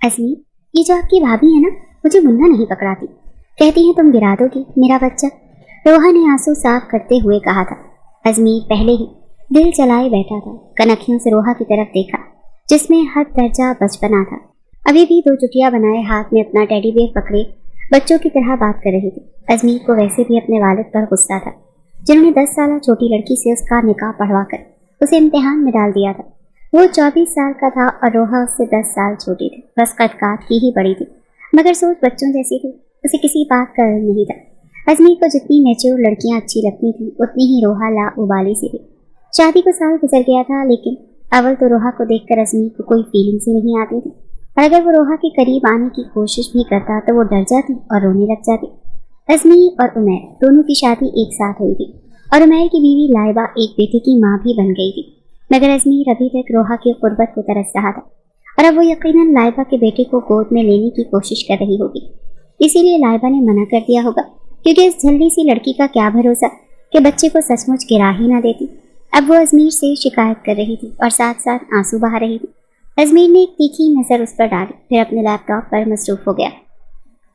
अजमी, ये जो आपकी भाभी है ना, मुझे मुन्ना नहीं पकड़ाती, कहती हैं तुम गिरा दोगी मेरा बच्चा। रोहा ने आंसू साफ करते हुए कहा था। अजमीर पहले ही दिल जलाए बैठा था। कनखियों से रोहा की तरफ देखा जिसमें हद दर्जा बचपना था। अभी भी दो चुटिया बनाए हाथ में अपना टेडी बेयर पकड़े बच्चों की तरह बात कर रही थी। अजमीर को वैसे भी अपने वालिद पर गुस्सा था जिन्होंने 10 साल छोटी लड़की से उसका निकाह पढ़वाकर उसे इम्तिहान में डाल दिया था। वो 24 साल का था और रोहा उससे 10 साल छोटी थी। बस कद-काठ की ही बड़ी थी मगर सोच बच्चों जैसी थी। उसे किसी बात का इल्म नहीं था। अजमीर को जितनी मैच्योर लड़कियां अच्छी लगती थी उतनी ही रोहा ला उबाली सी थी। शादी को साल गुजर गया था लेकिन अव्वल तो रोहा को देखकर अजमीर को कोई फीलिंग्स ही नहीं आती थी और अगर वो रोहा के करीब आने की कोशिश भी करता तो वो डर जाती और रोने लग जाती। अजमीर और उमैर दोनों की शादी एक साथ हुई थी और उमैर की बीवी लाइबा एक बेटे की माँ भी बन गई थी मगर अजमीर अभी तक रोहा की कुर्बत को तरस रहा था और अब वो यकीनन लाइबा के बेटे को गोद में लेने की कोशिश कर रही होगी। इसीलिए लाइबा ने मना कर दिया होगा क्योंकि इस जल्दी सी लड़की का क्या भरोसा कि बच्चे को सचमुच गिरा ही ना देती। अब वो अजमीर से शिकायत कर रही थी और साथ साथ आंसू बहा रही थी। अजमीर ने एक तीखी नज़र उस पर डाली फिर अपने लैपटॉप पर मसरूफ हो गया।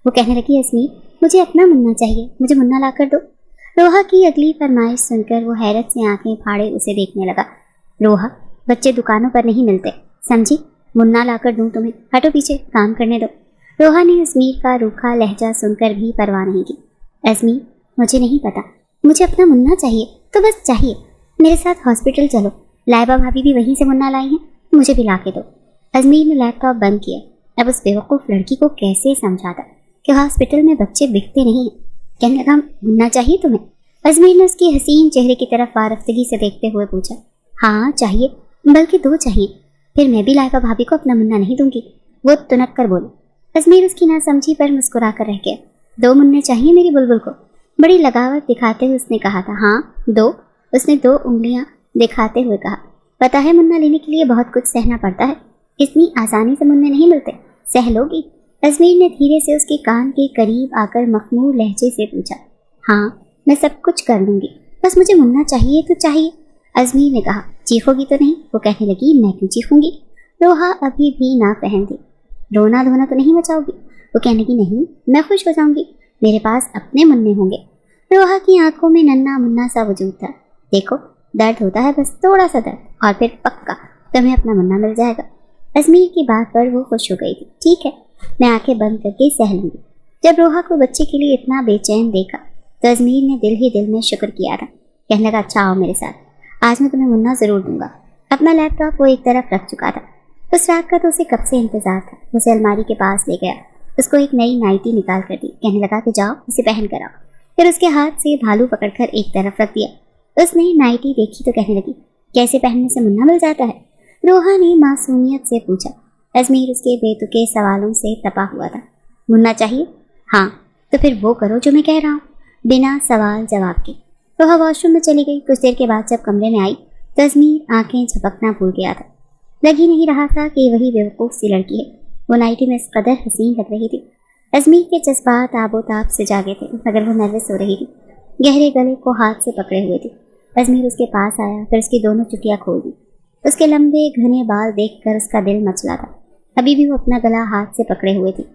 वो कहने लगी, अजमीर मुझे अपना मुन्ना चाहिए, मुझे मुन्ना ला कर दो। रोहा की अगली फरमाइश सुनकर वो हैरत से आंखें फाड़े उसे देखने लगा। रोहा, बच्चे दुकानों पर नहीं मिलते, समझी? मुन्ना ला कर दूँ तुम्हें, हटो पीछे, काम करने दो। रोहा ने अजमीर का रूखा लहजा सुनकर भी परवाह नहीं की। अजमीर, मुझे नहीं पता, मुझे अपना मुन्ना चाहिए तो बस चाहिए। मेरे साथ हॉस्पिटल चलो, लाइबा भाभी भी वहीं से मुन्ना लाई हैं, मुझे भी ला के दो। अजमीर ने लैपटॉप बंद किया। अब उस बेवकूफ़ लड़की को कैसे समझाता कि हॉस्पिटल में बच्चे बिकते नहीं हैं। कहने लगा, मुन्ना चाहिए तुम्हें? अजमीर ने उसकी हसीन चेहरे की तरफ वारफ्तगी से देखते हुए पूछा। हाँ चाहिए, बल्कि 2 चाहिए। फिर मैं भी लाइबा भाभी को अपना मुन्ना नहीं दूंगी, वो तुनक कर बोली। अजमीर उसकी नासमझी पर मुस्कुरा कर रह गया। 2 मुन्ने चाहिए मेरी बुलबुल को? बड़ी लगावट दिखाते हुए उसने कहा था। हाँ 2, उसने 2 उंगलियां दिखाते हुए कहा। पता है मुन्ना लेने के लिए बहुत कुछ सहना पड़ता है, इतनी आसानी से मुन्ने नहीं मिलते, सह लोगी? अजमीर ने धीरे से उसके कान के करीब आकर मखमूर लहजे से पूछा। हाँ मैं सब कुछ कर लूँगी, बस मुझे मुन्ना चाहिए तो चाहिए। अजमीर ने कहा। चीखोगी तो नहीं? वो कहने लगी, मैं क्यों चीखूंगी? रोहा अभी भी ना पहन थी। रोना धोना तो नहीं मचाओगी? वो कहने लगी, नहीं मैं खुश हो जाऊंगी, मेरे पास अपने मुन्ने होंगे। रोहा की आंखों में नन्ना मुन्ना सा वजूद था। देखो दर्द होता है, बस थोड़ा सा दर्द, और फिर पक्का तुम्हें अपना मुन्ना मिल जाएगा। अजमीर की बात पर वो खुश हो गई थी। ठीक है, मैं आंखें बंद करके सह लूंगी। जब रोहा को बच्चे के लिए इतना बेचैन देखा तो अजमीर ने दिल ही दिल में शुक्र किया था। कहने लगा, अच्छा आओ मेरे साथ, आज मैं तुम्हें मुन्ना ज़रूर दूंगा। अपना लैपटॉप वो एक तरफ रख चुका था। उस रात का तो उसे कब से इंतजार था। उसे अलमारी के पास ले गया, उसको एक नई नाइटी निकाल कर दी। कहने लगा कि जाओ इसे पहन कर आओ। फिर उसके हाथ से भालू पकड़कर एक तरफ रख दिया। उसने नाइटी देखी तो कहने लगी, कैसे पहनने से मुन्ना मिल जाता है? रोहा ने मासूमियत से पूछा। अजमीर उसके बेतुके सवालों से तपा हुआ था। मुन्ना चाहिए? हाँ तो फिर वो करो जो मैं कह रहा हूँ, बिना सवाल जवाब के। रोहा वॉशरूम में चली गई। कुछ देर के बाद जब कमरे में आई तो अजमीर आंखें झपकना भूल गया था। लग ही नहीं रहा था कि वही बेवकूफ़ सी लड़की है। वो नाइटी में इस कदर हसीन लग रही थी। अजमीर के जज्बात आबोताब से जागे थे मगर वो नर्वस हो रही थी। गहरे गले को हाथ से पकड़े हुए थी। अजमीर उसके पास आया, फिर उसकी दोनों चुटियाँ खोल दी। उसके लंबे घने बाल देखकर उसका दिल मचला था। अभी भी वो अपना गला हाथ से पकड़े हुए थी।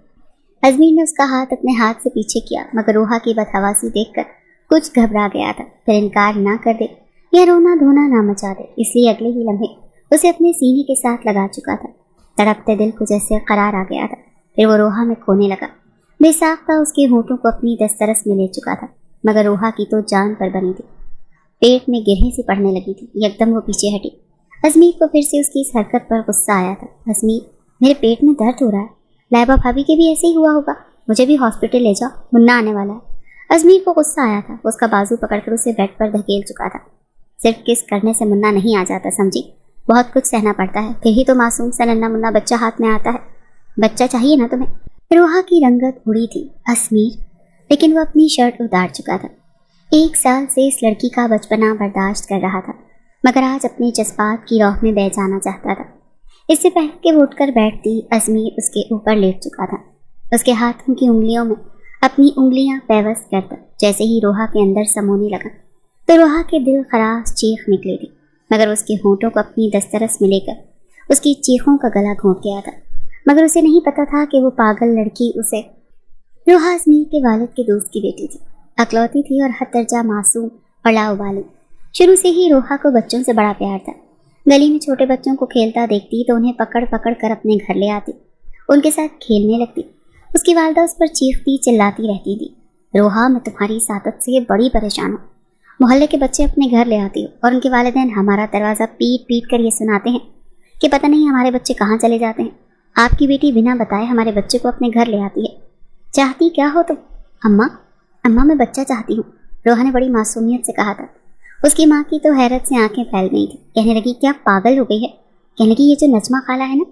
अजमीर ने उसका हाथ अपने हाथ से पीछे किया मगर रोहा की बदहवासी देखकर कुछ घबरा गया था। फिर इनकार ना कर दे या रोना धोना ना मचा दे, इसलिए अगले ही लम्हे उसे अपने सीने के साथ लगा चुका था। तड़पते दिल को जैसे करार आ गया था। फिर वो रोहा में खोने लगा। बेसाख्ता उसके होठों को अपनी दस्तरस में ले चुका था मगर रोहा की तो जान पर बनी थी। पेट में गिरहें सी पड़ने लगी थी। एकदम वो पीछे हटी। अजमीर को फिर से उसकी इस हरकत पर गुस्सा आया था। अजमीर, मेरे पेट में दर्द हो रहा है, लाइबा भाभी के भी ऐसे ही हुआ होगा, मुझे भी हॉस्पिटल ले जाओ, मुन्ना आने वाला है। अजमीर को गुस्सा आया था। उसका बाजू पकड़कर उसे बेड पर धकेल चुका था। सिर्फ किस करने से मुन्ना नहीं आ जाता, समझी? बहुत कुछ सहना पड़ता है, फिर ही तो मासूम सा नन्ना मुन्ना बच्चा हाथ में आता है। बच्चा चाहिए ना तुम्हें? रोहा की रंगत उड़ी थी अजमीर, लेकिन वो अपनी शर्ट उतार चुका था। 1 साल से इस लड़की का बचपना बर्दाश्त कर रहा था मगर आज अपने जज्बात की राह में बह जाना चाहता था। इससे पहले कि वो उठकर बैठती, अजमीर उसके ऊपर लेट चुका था। उसके हाथों की उंगलियों में अपनी उंगलियां पैवस्त करता जैसे ही रोहा के अंदर समोने लगा तो रोहा के दिल खराश चीख निकली थी मगर उसके होंठों को अपनी दस्तरस में लेकर उसकी चीखों का गला घोंट गया था। मगर उसे नहीं पता था कि वो पागल लड़की उसे रोहा अजमीर के वालिद के दोस्त की बेटी थी। अकलौती थी और हद दर्जा मासूम और लाउबाली। शुरू से ही रोहा को बच्चों से बड़ा प्यार था। गली में छोटे बच्चों को खेलता देखती तो उन्हें पकड़ पकड़ कर अपने घर ले आती, उनके साथ खेलने लगती। उसकी वालिदा उस पर चीखती चिल्लाती रहती थी, रोहा मैं तुम्हारी इस आदत से बड़ी परेशान हूँ। मोहल्ले के बच्चे अपने घर ले आती हो और उनके वालिदैन हमारा दरवाज़ा पीट पीट कर ये सुनाते हैं कि पता नहीं हमारे बच्चे कहाँ चले जाते हैं। आपकी बेटी बिना बताए हमारे बच्चे को अपने घर ले आती है। चाहती क्या हो तुम? अम्मा मैं बच्चा चाहती हूँ, रोहा ने बड़ी मासूमियत से कहा था। उसकी माँ की तो हैरत से आंखें फैल गई थी। कहने लगी क्या पागल हो गई है? कहने लगी ये जो नजमा खाला है ना,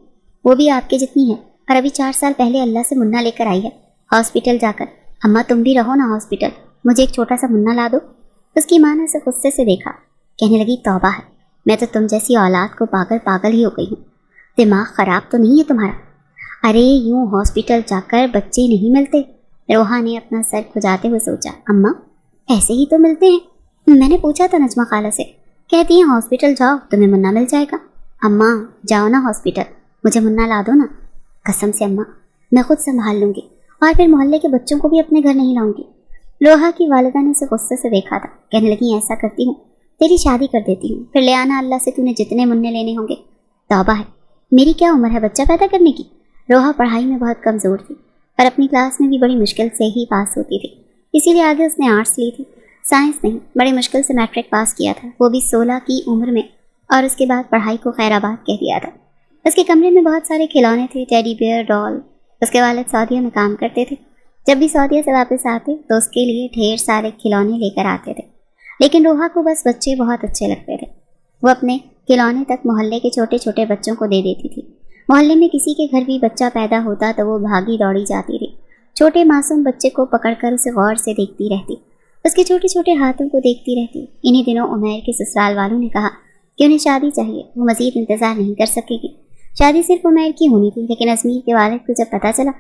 वो भी आपके जितनी है और अभी 4 साल पहले अल्लाह से मुन्ना लेकर आई है हॉस्पिटल जाकर। अम्मा तुम भी रहो ना हॉस्पिटल, मुझे एक छोटा सा मुन्ना ला दो। उसकी माँ ने उसे गुस्से से देखा। कहने लगी तौबा है, मैं तो तुम जैसी औलाद को पागल पागल ही हो गई हूँ। दिमाग खराब तो नहीं है तुम्हारा? अरे यूं हॉस्पिटल जाकर बच्चे नहीं मिलते। रोहा ने अपना सर खुजाते हुए सोचा। अम्मा ऐसे ही तो मिलते हैं, मैंने पूछा था नजमा खाला से, कहती हैं हॉस्पिटल जाओ तुम्हें मुन्ना मिल जाएगा। अम्मा जाओ ना हॉस्पिटल, मुझे मुन्ना ला दो ना। कसम से अम्मा मैं खुद संभाल लूँगी और फिर मोहल्ले के बच्चों को भी अपने घर नहीं लाऊंगी। रोहा की वालिदा ने उसे गुस्से से देखा था। कहने लगी ऐसा करती हूँ तेरी शादी कर देती हूँ, फिर ले आना अल्लाह से तूने जितने मुन्ने लेने होंगे। तौबा है, मेरी क्या उम्र है बच्चा पैदा करने की। रोहा पढ़ाई में बहुत कमज़ोर थी और अपनी क्लास में भी बड़ी मुश्किल से ही पास होती थी, इसीलिए आगे उसने आर्ट्स ली थी, साइंस नहीं। बड़ी मुश्किल से मैट्रिक पास किया था, वो भी 16 की उम्र में, और उसके बाद पढ़ाई को खैराबाद कह दिया था। उसके कमरे में बहुत सारे खिलौने थे, टेडी बियर, डॉल। उसके वालिद सऊदीया में काम करते थे। जब भी सऊदीया से वापस आते तो उसके लिए ढेर सारे खिलौने लेकर आते थे, लेकिन रोहा को बस बच्चे बहुत अच्छे लगते थे। वो अपने खिलौने तक मोहल्ले के छोटे छोटे बच्चों को दे देती थी। मोहल्ले में किसी के घर भी बच्चा पैदा होता तो वो भागी दौड़ी जाती थी, छोटे मासूम बच्चे को पकड़कर उसे गौर से देखती रहती, उसके छोटे छोटे हाथों को देखती रहती। इन्हीं दिनों उमैर के ससुराल वालों ने कहा कि उन्हें शादी चाहिए, वो मज़ीद इंतज़ार नहीं कर सकेगी। शादी सिर्फ उमैर की होनी थी, लेकिन अजमीर के वालिद को जब पता चला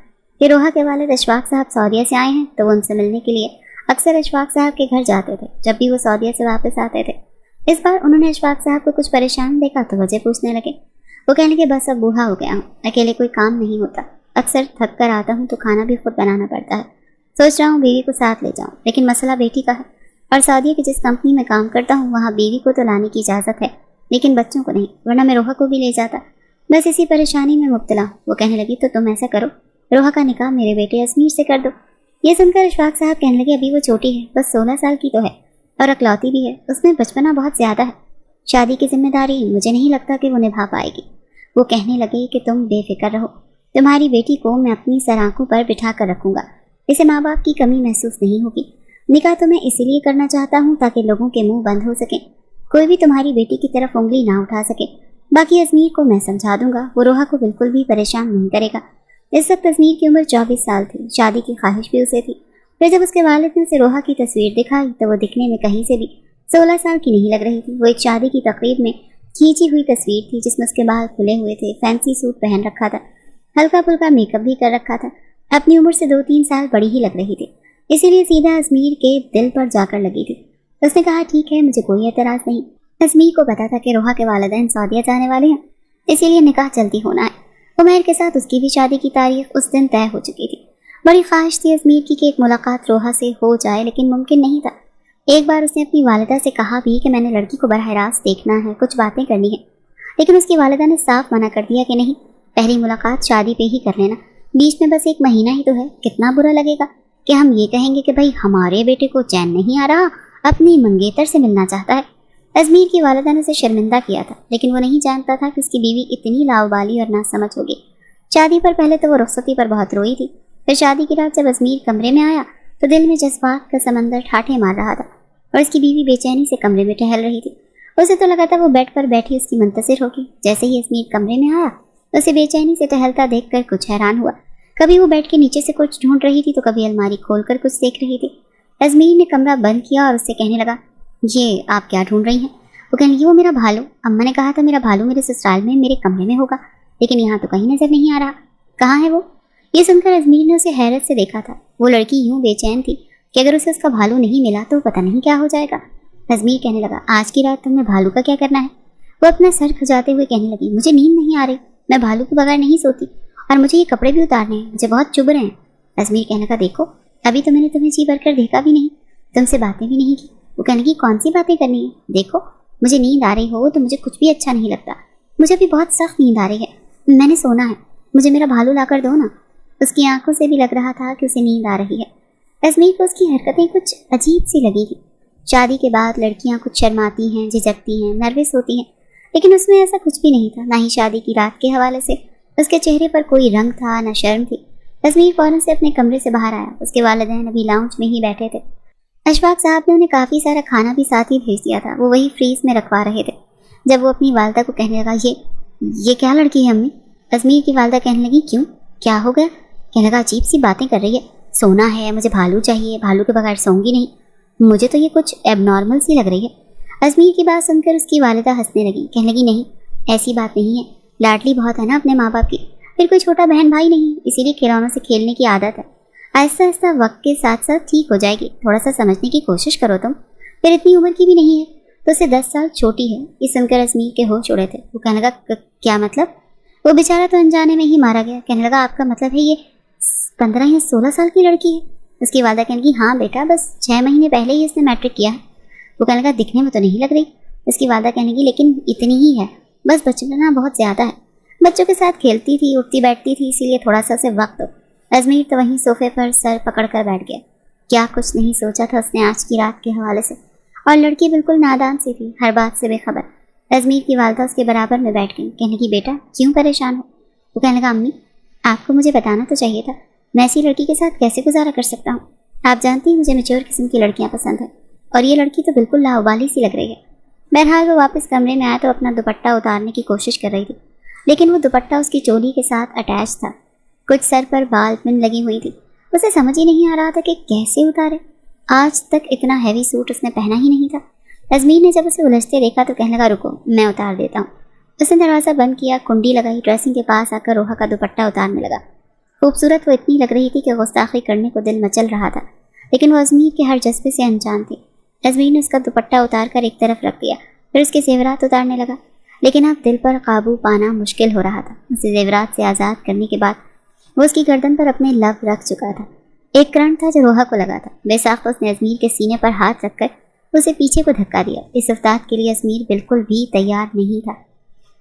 कि रोहा के वालिद अशफाक साहब सऊदीया से आए हैं तो वो उनसे मिलने के लिए अक्सर अशफाक साहब के घर जाते थे जब भी वो सऊदीया से वापस आते थे। इस बार उन्होंने अशफाक साहब को कुछ परेशान देखा तो वजह पूछने लगे। वो कहने लगे बस अब बूढ़ा हो गया हूँ, अकेले कोई काम नहीं होता, अक्सर थक कर आता हूँ तो खाना भी खुद बनाना पड़ता है। सोच रहा हूँ बीवी को साथ ले जाऊँ, लेकिन मसला बेटी का है और सऊदीया की जिस कंपनी में काम करता हूँ वहाँ बीवी को तो लाने की इजाज़त है, लेकिन बच्चों को नहीं, वरना मैं रोहा को भी ले जाता। बस इसी परेशानी में मुब्तला हूँ। वो कहने लगी तो तुम ऐसा करो, रोहा का निकाह मेरे बेटे अजमीर से कर दो। ये सुनकर अशफाक साहब कहने लगे अभी वो छोटी है, बस 16 साल की तो है और अकलौती भी है, उसमें बचपना बहुत ज़्यादा है, शादी की जिम्मेदारी मुझे नहीं लगता कि वो निभा पाएगी। वो कहने लगे कि तुम बेफिक्र रहो, तुम्हारी बेटी को मैं अपनी सराखों पर बिठा कर रखूँगा, इसे माँ बाप की कमी महसूस नहीं होगी। निकाह तो मैं इसीलिए करना चाहता हूँ ताकि लोगों के मुँह बंद हो सकें, कोई भी तुम्हारी बेटी की तरफ उंगली ना उठा सके। बाकी अजमीर को मैं समझा दूंगा, वो रोहा को बिल्कुल भी परेशान नहीं करेगा। इस वक्त अजमीर की उम्र 24 साल थी, शादी की ख्वाहिश भी उसे थी। फिर जब उसके वालिद ने उसे रोहा की तस्वीर दिखाई तो वो दिखने में कहीं से भी 16 साल की नहीं लग रही थी। वो एक शादी की तकरीब में खींची हुई तस्वीर थी जिसमें उसके बाल खुले हुए थे, फैंसी सूट पहन रखा था, हल्का फुल्का मेकअप भी कर रखा था, अपनी उम्र से 2-3 साल बड़ी ही लग रही थी, इसीलिए सीधा अजमीर के दिल पर जाकर लगी थी। उसने कहा ठीक है, मुझे कोई एतराज़ नहीं। अजमीर को पता था कि रोहा के वालिदैन सऊदीया जाने वाले हैं, इसीलिए निकाह जल्दी होना है। उमैर के साथ उसकी भी शादी की तारीख उस दिन तय हो चुकी थी। बड़ी ख्वाहिश थी अजमीर की कि एक मुलाकात रोहा से हो जाए, लेकिन मुमकिन नहीं था। एक बार उसने अपनी वालिदा से कहा भी कि मैंने लड़की को बराह रास्त देखना है, कुछ बातें करनी है, लेकिन उसकी वालिदा ने साफ मना कर दिया कि नहीं, पहली मुलाकात शादी पे ही कर लेना, बीच में बस 1 महीना ही तो है, कितना बुरा लगेगा कि हम ये कहेंगे कि भाई हमारे बेटे को चैन नहीं आ रहा, अपनी मंगेतर से मिलना चाहता है। अजमीर की वालिदा ने उसे शर्मिंदा किया था, लेकिन वो नहीं जानता था कि उसकी बीवी इतनी लाउबाली और नासमझ होगी। शादी पर पहले तो वो रुखसती पर बहुत रोई थी, फिर शादी की रात जब अजमीर कमरे में आया तो दिल में जज्बात का समंदर ठाठे मार रहा था और उसकी बीवी बेचैनी से कमरे में टहल रही थी। उसे तो लगा था वो बेड पर बैठी उसकी मुंतसिर होगी। जैसे ही अजमीर कमरे में आया उसे बेचैनी से टहलता देखकर कुछ हैरान हुआ। कभी वो बेड के नीचे से कुछ ढूंढ रही थी तो कभी अलमारी खोलकर कुछ देख रही थी। अजमीर ने कमरा बंद किया और उससे कहने लगा, ये आप क्या ढूंढ रही हैं? वो कहने लगी, वो मेरा भालू, अम्मा ने कहा था मेरा भालू मेरे ससुराल में मेरे कमरे में होगा, लेकिन यहाँ तो कहीं नजर नहीं आ रहा, कहाँ है वो? ये सुनकर अजमीर ने उसे हैरत से देखा था। वो लड़की यूं बेचैन थी कि अगर उसे उसका भालू नहीं मिला तो पता नहीं क्या हो जाएगा। अजमीर कहने लगा, आज की रात तुमने भालू का क्या करना है? वो अपना सर खुजाते हुए कहने लगी, मुझे नींद नहीं आ रही, मैं भालू के बगैर नहीं सोती और मुझे ये कपड़े भी उतारने हैं, मुझे बहुत चुभ रहे हैं। अजमेर कहने लगा, देखो अभी तो मैंने तुम्हें जी भर कर देखा भी नहीं, तुमसे बातें भी नहीं की। वो कहने लगी, कौन सी बातें करनी है, देखो मुझे नींद आ रही हो तो मुझे कुछ भी अच्छा नहीं लगता, मुझे अभी बहुत सख्त नींद आ रही है, मैंने सोना है, मुझे मेरा भालू ला कर दो ना। उसकी आंखों से भी लग रहा था कि उसे नींद आ रही है। अजमेर को उसकी हरकतें कुछ अजीब सी लगी थी। शादी के बाद लड़कियां कुछ शर्माती हैं, झिझकती हैं, नर्वस होती हैं, लेकिन उसमें ऐसा कुछ भी नहीं था, ना ही शादी की रात के हवाले से उसके चेहरे पर कोई रंग था, न शर्म थी। अजमेर फौरन से अपने कमरे से बाहर आया। उसके वालिदैन अभी लाउंज में ही बैठे थे। अशफाक साहब ने उन्हें काफ़ी सारा खाना भी साथ ही भेज दिया था, वो वही फ्रीज में रखवा रहे थे। जब वो अपनी वालदा को कहने लगा, ये क्या लड़की है अम्मी? अजमेर की वालदा कहने लगी, क्यों, क्या हो गया? कहने लगा, अजीब सी बातें कर रही है, सोना है, मुझे भालू चाहिए, भालू के बगैर सोऊंगी नहीं, मुझे तो ये कुछ एबनॉर्मल सी लग रही है। अजमेर की बात सुनकर उसकी वालिदा हंसने लगी। कहने लगी, नहीं ऐसी बात नहीं है, लाडली बहुत है ना अपने माँ बाप की, फिर कोई छोटा बहन भाई नहीं, इसीलिए खिलौनों से खेलने की आदत है, आहिस्ता आहिस्ता वक्त के साथ साथ ठीक हो जाएगी, थोड़ा सा समझने की कोशिश करो तुम, फिर इतनी उम्र की भी नहीं है, तो उसे 10 साल छोटी है। ये सुनकर अजमेर के होश उड़े थे। वो कहने लगा, क्या मतलब? वो बेचारा तो अनजाने में ही मारा गया। कहने लगा, आपका मतलब है ये 15 या 16 साल की लड़की है? उसकी वालदा कहने लगी, हाँ बेटा, बस 6 महीने पहले ही इसने मैट्रिक किया है। वो कहने लगा, दिखने में तो नहीं लग रही। उसकी वालदा कहने लगी, लेकिन इतनी ही है, बस बचपना बहुत ज़्यादा है, बच्चों के साथ खेलती थी, उठती बैठती थी, इसीलिए थोड़ा सा उसे वक्त हो। अजमेर तो वहीं सोफे पर सर पकड़कर बैठ गया। क्या कुछ नहीं सोचा था उसने आज की रात के हवाले से, और लड़की बिल्कुल नादान सी थी, हर बात से बेखबर। अजमेर की वालदा उसके बराबर में बैठ गई। कहने की, बेटा क्यों परेशान हो? वो कहने लगा, अम्मी आपको मुझे बताना तो चाहिए था, मैं ऐसी लड़की के साथ कैसे गुजारा कर सकता हूँ? आप जानती हैं मुझे मैच्योर किस्म की लड़कियाँ पसंद है, और ये लड़की तो बिल्कुल लाउबाली सी लग रही है। बहरहाल वो वापस कमरे में आया तो अपना दुपट्टा उतारने की कोशिश कर रही थी, लेकिन वो दुपट्टा उसकी चोली के साथ अटैच था। कुछ सर पर बाल पिन लगी हुई थी। उसे समझ ही नहीं आ रहा था कि कैसे उतारे। आज तक इतना हैवी सूट उसने पहना ही नहीं था। अजमेर ने जब उसे उलझते देखा तो कहने लगा, रुको मैं उतार देता हूँ। उसने दरवाज़ा बंद किया, कुंडी लगाई, ड्रेसिंग के पास आकर रोहा का दुपट्टा उतारने लगा। खूबसूरत वो इतनी लग रही थी कि गुस्ताखी करने को दिल मचल रहा था, लेकिन वो अजमेर के हर जज्बे से अनजान थी। अजमेर ने उसका दुपट्टा उतार कर एक तरफ रख दिया, फिर उसके जेवरात उतारने लगा, लेकिन अब दिल पर काबू पाना मुश्किल हो रहा था। उसे जेवरात से आज़ाद करने के बाद वो उसकी गर्दन पर अपने लब रख चुका था। एक करंट था जो रोहा को लगा था। बेसाख्ता उसने अजमेर के सीने पर हाथ रखकर उसे पीछे को धक्का दिया। इस रफ्तार के लिए अजमेर बिल्कुल भी तैयार नहीं था।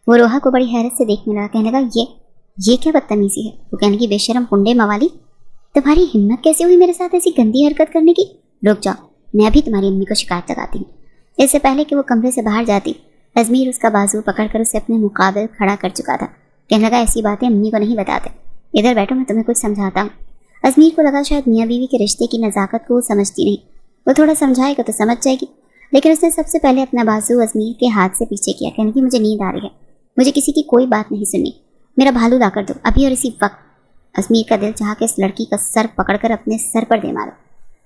वो रोहा को बड़ी हैरत से देखने लगा। कहने लगा, ये क्या बदतमीजी है? वो कहने की, बेशरम कुंडे मवाली, तुम्हारी हिम्मत कैसे हुई मेरे साथ ऐसी गंदी हरकत करने की? रुक जाओ, मैं भी तुम्हारी अम्मी को शिकायत लगाती हूँ। इससे पहले कि वो कमरे से बाहर जाती, अजमेर उसका बाजू पकड़कर उसे अपने मुकाबले खड़ा कर चुका था। कहने लगा, ऐसी बातें अम्मी को नहीं बताते, इधर बैठो, मैं तुम्हें कुछ समझाता हूँ। अजमेर को लगा शायद मियाँ बीवी के रिश्ते की नज़ाकत को वो समझती नहीं, वो थोड़ा समझाएगा तो समझ जाएगी, लेकिन उसने सबसे पहले अपना बाजू अजमेर के हाथ से पीछे किया। कहने की, मुझे नींद आ रही है, मुझे किसी की कोई बात नहीं सुननी, मेरा भालू ला कर दो अभी और इसी वक्त। अजमेर का दिल चाहा कि इस लड़की का सर पकड़कर अपने सर पर दे मारो।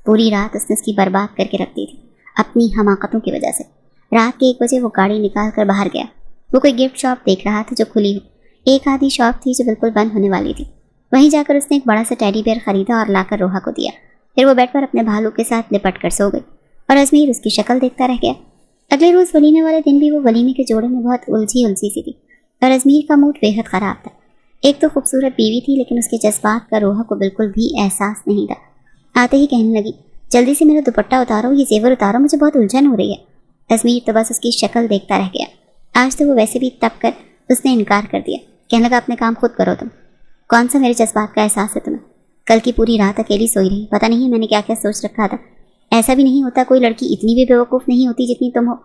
पूरी रात उसने उसकी बर्बाद करके रख दी थी अपनी हमाकतों की वजह से। रात के 1 बजे वो गाड़ी निकाल कर बाहर गया। वो कोई गिफ्ट शॉप देख रहा था जो खुली हो। एक आधी शॉप थी जो बिल्कुल बंद होने वाली थी। वहीं जाकर उसने एक बड़ा सा टेडी बेयर खरीदा और लाकर रोहा को दिया। फिर वो बेड पर अपने भालू के साथ लिपट कर सो गई और अजमेर उसकी शक्ल देखता रह गया। अगले रोज़ वलीमे वाले दिन भी वो वलीमे के जोड़े में बहुत उलझी सी थी और अजमेर का मूड बेहद ख़राब था। एक तो खूबसूरत बीवी थी, लेकिन उसके जज्बात का रोहा को बिल्कुल भी एहसास नहीं था। आते ही कहने लगी, जल्दी से मेरा दुपट्टा उतारो, ये जेवर उतारो, मुझे बहुत उलझन हो रही है। अजमेर तो बस उसकी शक्ल देखता रह गया। आज तो वो वैसे भी तप कर उसने इनकार कर दिया। कहने लगा, अपने काम खुद करो तुम, कौन सा मेरे जज्बात का एहसास है तुम्हें? कल की पूरी रात अकेली सोई रही, पता नहीं मैंने क्या क्या सोच रखा था। ऐसा भी नहीं होता, कोई लड़की इतनी भी बेवकूफ़ नहीं होती जितनी तुम हो।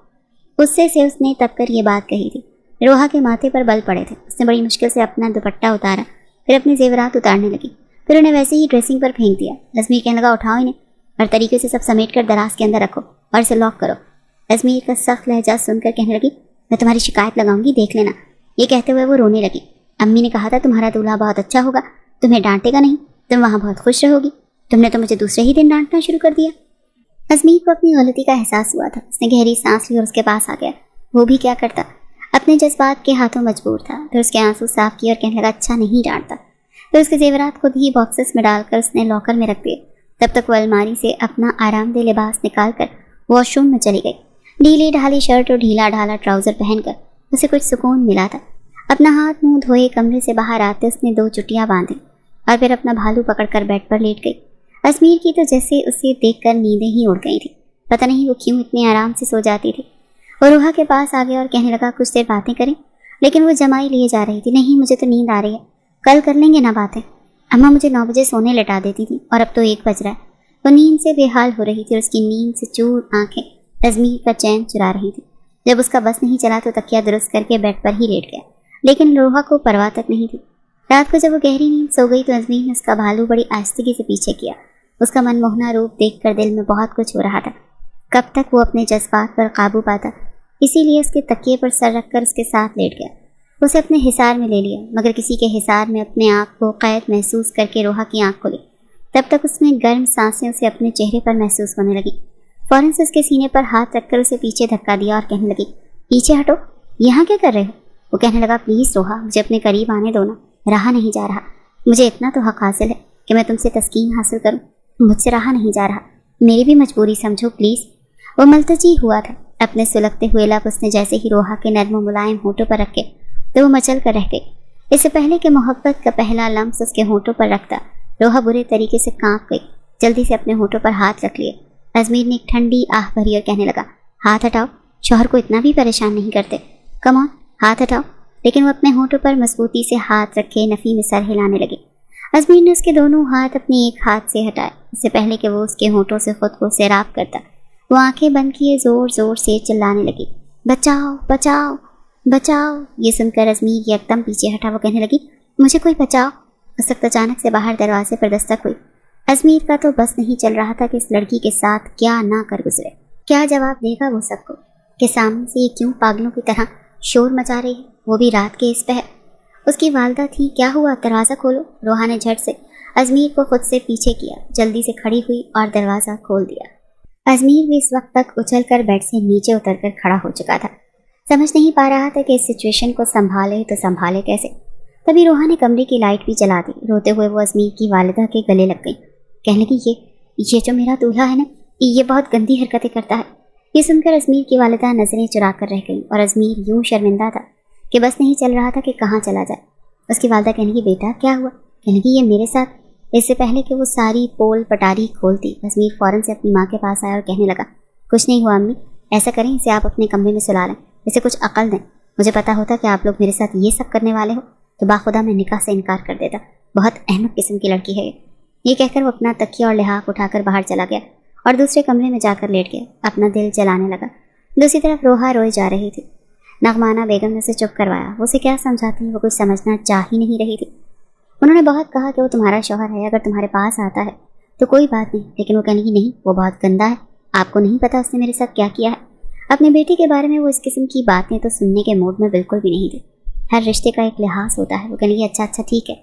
उससे उसने तब कर ये बात कही थी। रोहा के माथे पर बल पड़े थे। उसने बड़ी मुश्किल से अपना दुपट्टा उतारा, फिर अपने जेवरात उतारने लगी, फिर उन्हें वैसे ही ड्रेसिंग पर फेंक दिया। अजमेर कहने लगा, उठाओ इन्हें और तरीके से सब समेट कर दराज के अंदर रखो और इसे लॉक करो। अजमेर का सख्त लहजा सुनकर कहने लगी, मैं तुम्हारी शिकायत लगाऊंगी, देख लेना। ये कहते हुए वो रोने लगी। अम्मी ने कहा था तुम्हारा दूल्हा बहुत अच्छा होगा, तुम्हें डांटेगा नहीं, तुम वहाँ बहुत खुश रहोगी, तुमने तो मुझे दूसरे ही दिन डांटना शुरू कर दिया। अजमेर को अपनी गलती का एहसास हुआ था। उसने गहरी सांस ली और उसके पास आ गया। वो भी क्या करता, अपने जज्बात के हाथों मजबूर था। फिर उसके आंसू साफ किए और कहने लगा, अच्छा नहीं डांटता। फिर उसके जेवरात खुद ही बॉक्सेस में डालकर उसने लॉकर में रख दिए। तब तक वो अलमारी से अपना आरामदेह लिबास निकाल कर वॉशरूम में चली गई। ढीली ढाली शर्ट और ढीला ढाला ट्राउज़र पहनकर उसे कुछ सुकून मिला था। अपना हाथ मुंह धोए कमरे से बाहर आते उसने 2 चुटियां बांधी और फिर अपना भालू पकड़कर बेड पर लेट गई। अजमीर की तो जैसे उसे देखकर नींदें ही उड़ गई थी। पता नहीं वो क्यों इतने आराम से सो जाती थी। वो रोहा के पास आ गया और कहने लगा कुछ देर बातें करें, लेकिन वो जमाई लिए जा रही थी। नहीं, मुझे तो नींद आ रही है, कल कर लेंगे ना बातें। अम्मा मुझे 9 बजे सोने लटा देती थी और अब तो 1 बज रहा है। वो नींद से बेहाल हो रही थी और उसकी नींद से चूर आंखें अजमीर का चैन चुरा रही थी। जब उसका बस नहीं चला तो तकिया दुरुस्त करके बेड पर ही लेट गया, लेकिन रोहा को परवाह तक नहीं थी। रात को जब वो गहरी नींद सो गई तो अजमीर ने उसका भालू बड़ी आस्तिकी से पीछे किया। उसका मनमोहना रूप देखकर दिल में बहुत कुछ हो रहा था। कब तक वो अपने जज्बात पर काबू पाता, इसीलिए उसके तकिए पर सर रखकर उसके साथ लेट गया। उसे अपने हिसार में ले लिया, मगर किसी के हिसार में अपने आप को कैद महसूस करके रोहा की आंख खोली। तब तक उसमें गर्म सांसें उसे अपने चेहरे पर महसूस होने लगी। फौरन से उसके सीने पर हाथ रखकर उसे पीछे धक्का दिया और कहने लगी, पीछे हटो, यहाँ क्या कर रहे हो? वो कहने लगा, प्लीज़ रोहा, मुझे अपने करीब आने दो ना, रहा नहीं जा रहा। मुझे इतना तो हक हासिल है कि मैं तुमसे तस्कीन हासिल करूँ, मुझसे रहा नहीं जा रहा, मेरी भी मजबूरी समझो प्लीज़। वो मलतजी हुआ था। अपने सुलगते हुए लब उसने जैसे ही रोहा के नर्म मुलायम होठों पर रखे तो वो मचल कर रह गई। इससे पहले कि मोहब्बत का पहला लम्स उसके होठों पर रखता, रोहा बुरे तरीके से कांप गई। जल्दी से अपने होठों पर हाथ रख लिए। अजमीर ने एक ठंडी आह भरी और कहने लगा, हाथ हटाओ, शौहर को इतना भी परेशान नहीं करते, कम ऑन हाथ हटाओ। लेकिन वो अपने होठों पर मजबूती से हाथ रखे नफ़ी में सर हिलाने लगी। अजमीर ने उसके दोनों हाथ अपने एक हाथ से हटाए। इससे पहले कि वो उसके होठों से खुद को सैराब करता, वो आंखें बंद किए जोर जोर से चिल्लाने लगी, बचाओ बचाओ बचाओ। ये सुनकर अजमीर एकदम पीछे हटा। वो कहने लगी, मुझे कोई बचाओ। उस वक्त अचानक से बाहर दरवाजे पर दस्तक हुई। अजमीर का तो बस नहीं चल रहा था कि इस लड़की के साथ क्या ना कर गुजरे। क्या जवाब देगा वो सबको कि सामने से ये क्यों पागलों की तरह शोर मचा रही है, वो भी रात के इस पहर। उसकी वालदा थी, क्या हुआ, दरवाज़ा खोलो। रोहा ने झट से अजमीर को खुद से पीछे किया, जल्दी से खड़ी हुई और दरवाज़ा खोल दिया। अजमीर भी इस वक्त तक उछलकर बेड से नीचे उतरकर खड़ा हो चुका था। समझ नहीं पा रहा था कि इस सिचुएशन को संभाले तो संभाले कैसे। तभी रोहा ने कमरे की लाइट भी जला दी। रोते हुए वो अजमीर की वालिदा के गले लग गई। कहने लगी, ये जो मेरा दूल्हा है ना, ये बहुत गंदी हरकतें करता है। ये सुनकर अजमीर की वालिदा नजरें चुरा कर रह गई और अजमीर यूं शर्मिंदा था कि बस नहीं चल रहा था कि कहाँ चला जाए। उसकी वालिदा कहने की, बेटा क्या हुआ? कहने की, ये मेरे साथ। इससे पहले कि वो सारी पोल पटारी खोलती, अजमीर फौरन से अपनी माँ के पास आया और कहने लगा, कुछ नहीं हुआ अम्मी, ऐसा करें इसे आप अपने कमरे में सुला लें, इसे कुछ अकल दें। मुझे पता होता कि आप लोग मेरे साथ ये सब करने वाले हो तो बाखुदा मैं निकाह से इनकार कर देता। बहुत अहमक किस्म की लड़की है ये कहकर वो अपना तकिया और लिहाफ उठाकर बाहर चला गया और दूसरे कमरे में जाकर लेट गया। अपना दिल जलाने लगा। दूसरी तरफ रोहा रोए जा रही थी। नगमाना बेगम ने उसे चुप करवाया। वो उसे क्या समझाती, वो कुछ समझना चाह ही नहीं रही थी। उन्होंने बहुत कहा कि वो तुम्हारा शौहर है, अगर तुम्हारे पास आता है तो कोई बात नहीं, लेकिन वो कहने की, नहीं, वो बहुत गंदा है, आपको नहीं पता उसने मेरे साथ क्या किया है। अपने बेटे के बारे में वो इस किस्म की बातें तो सुनने के मूड में बिल्कुल भी नहीं थी। हर रिश्ते का एक लिहाज होता है। वो कहने लगी, अच्छा ठीक है,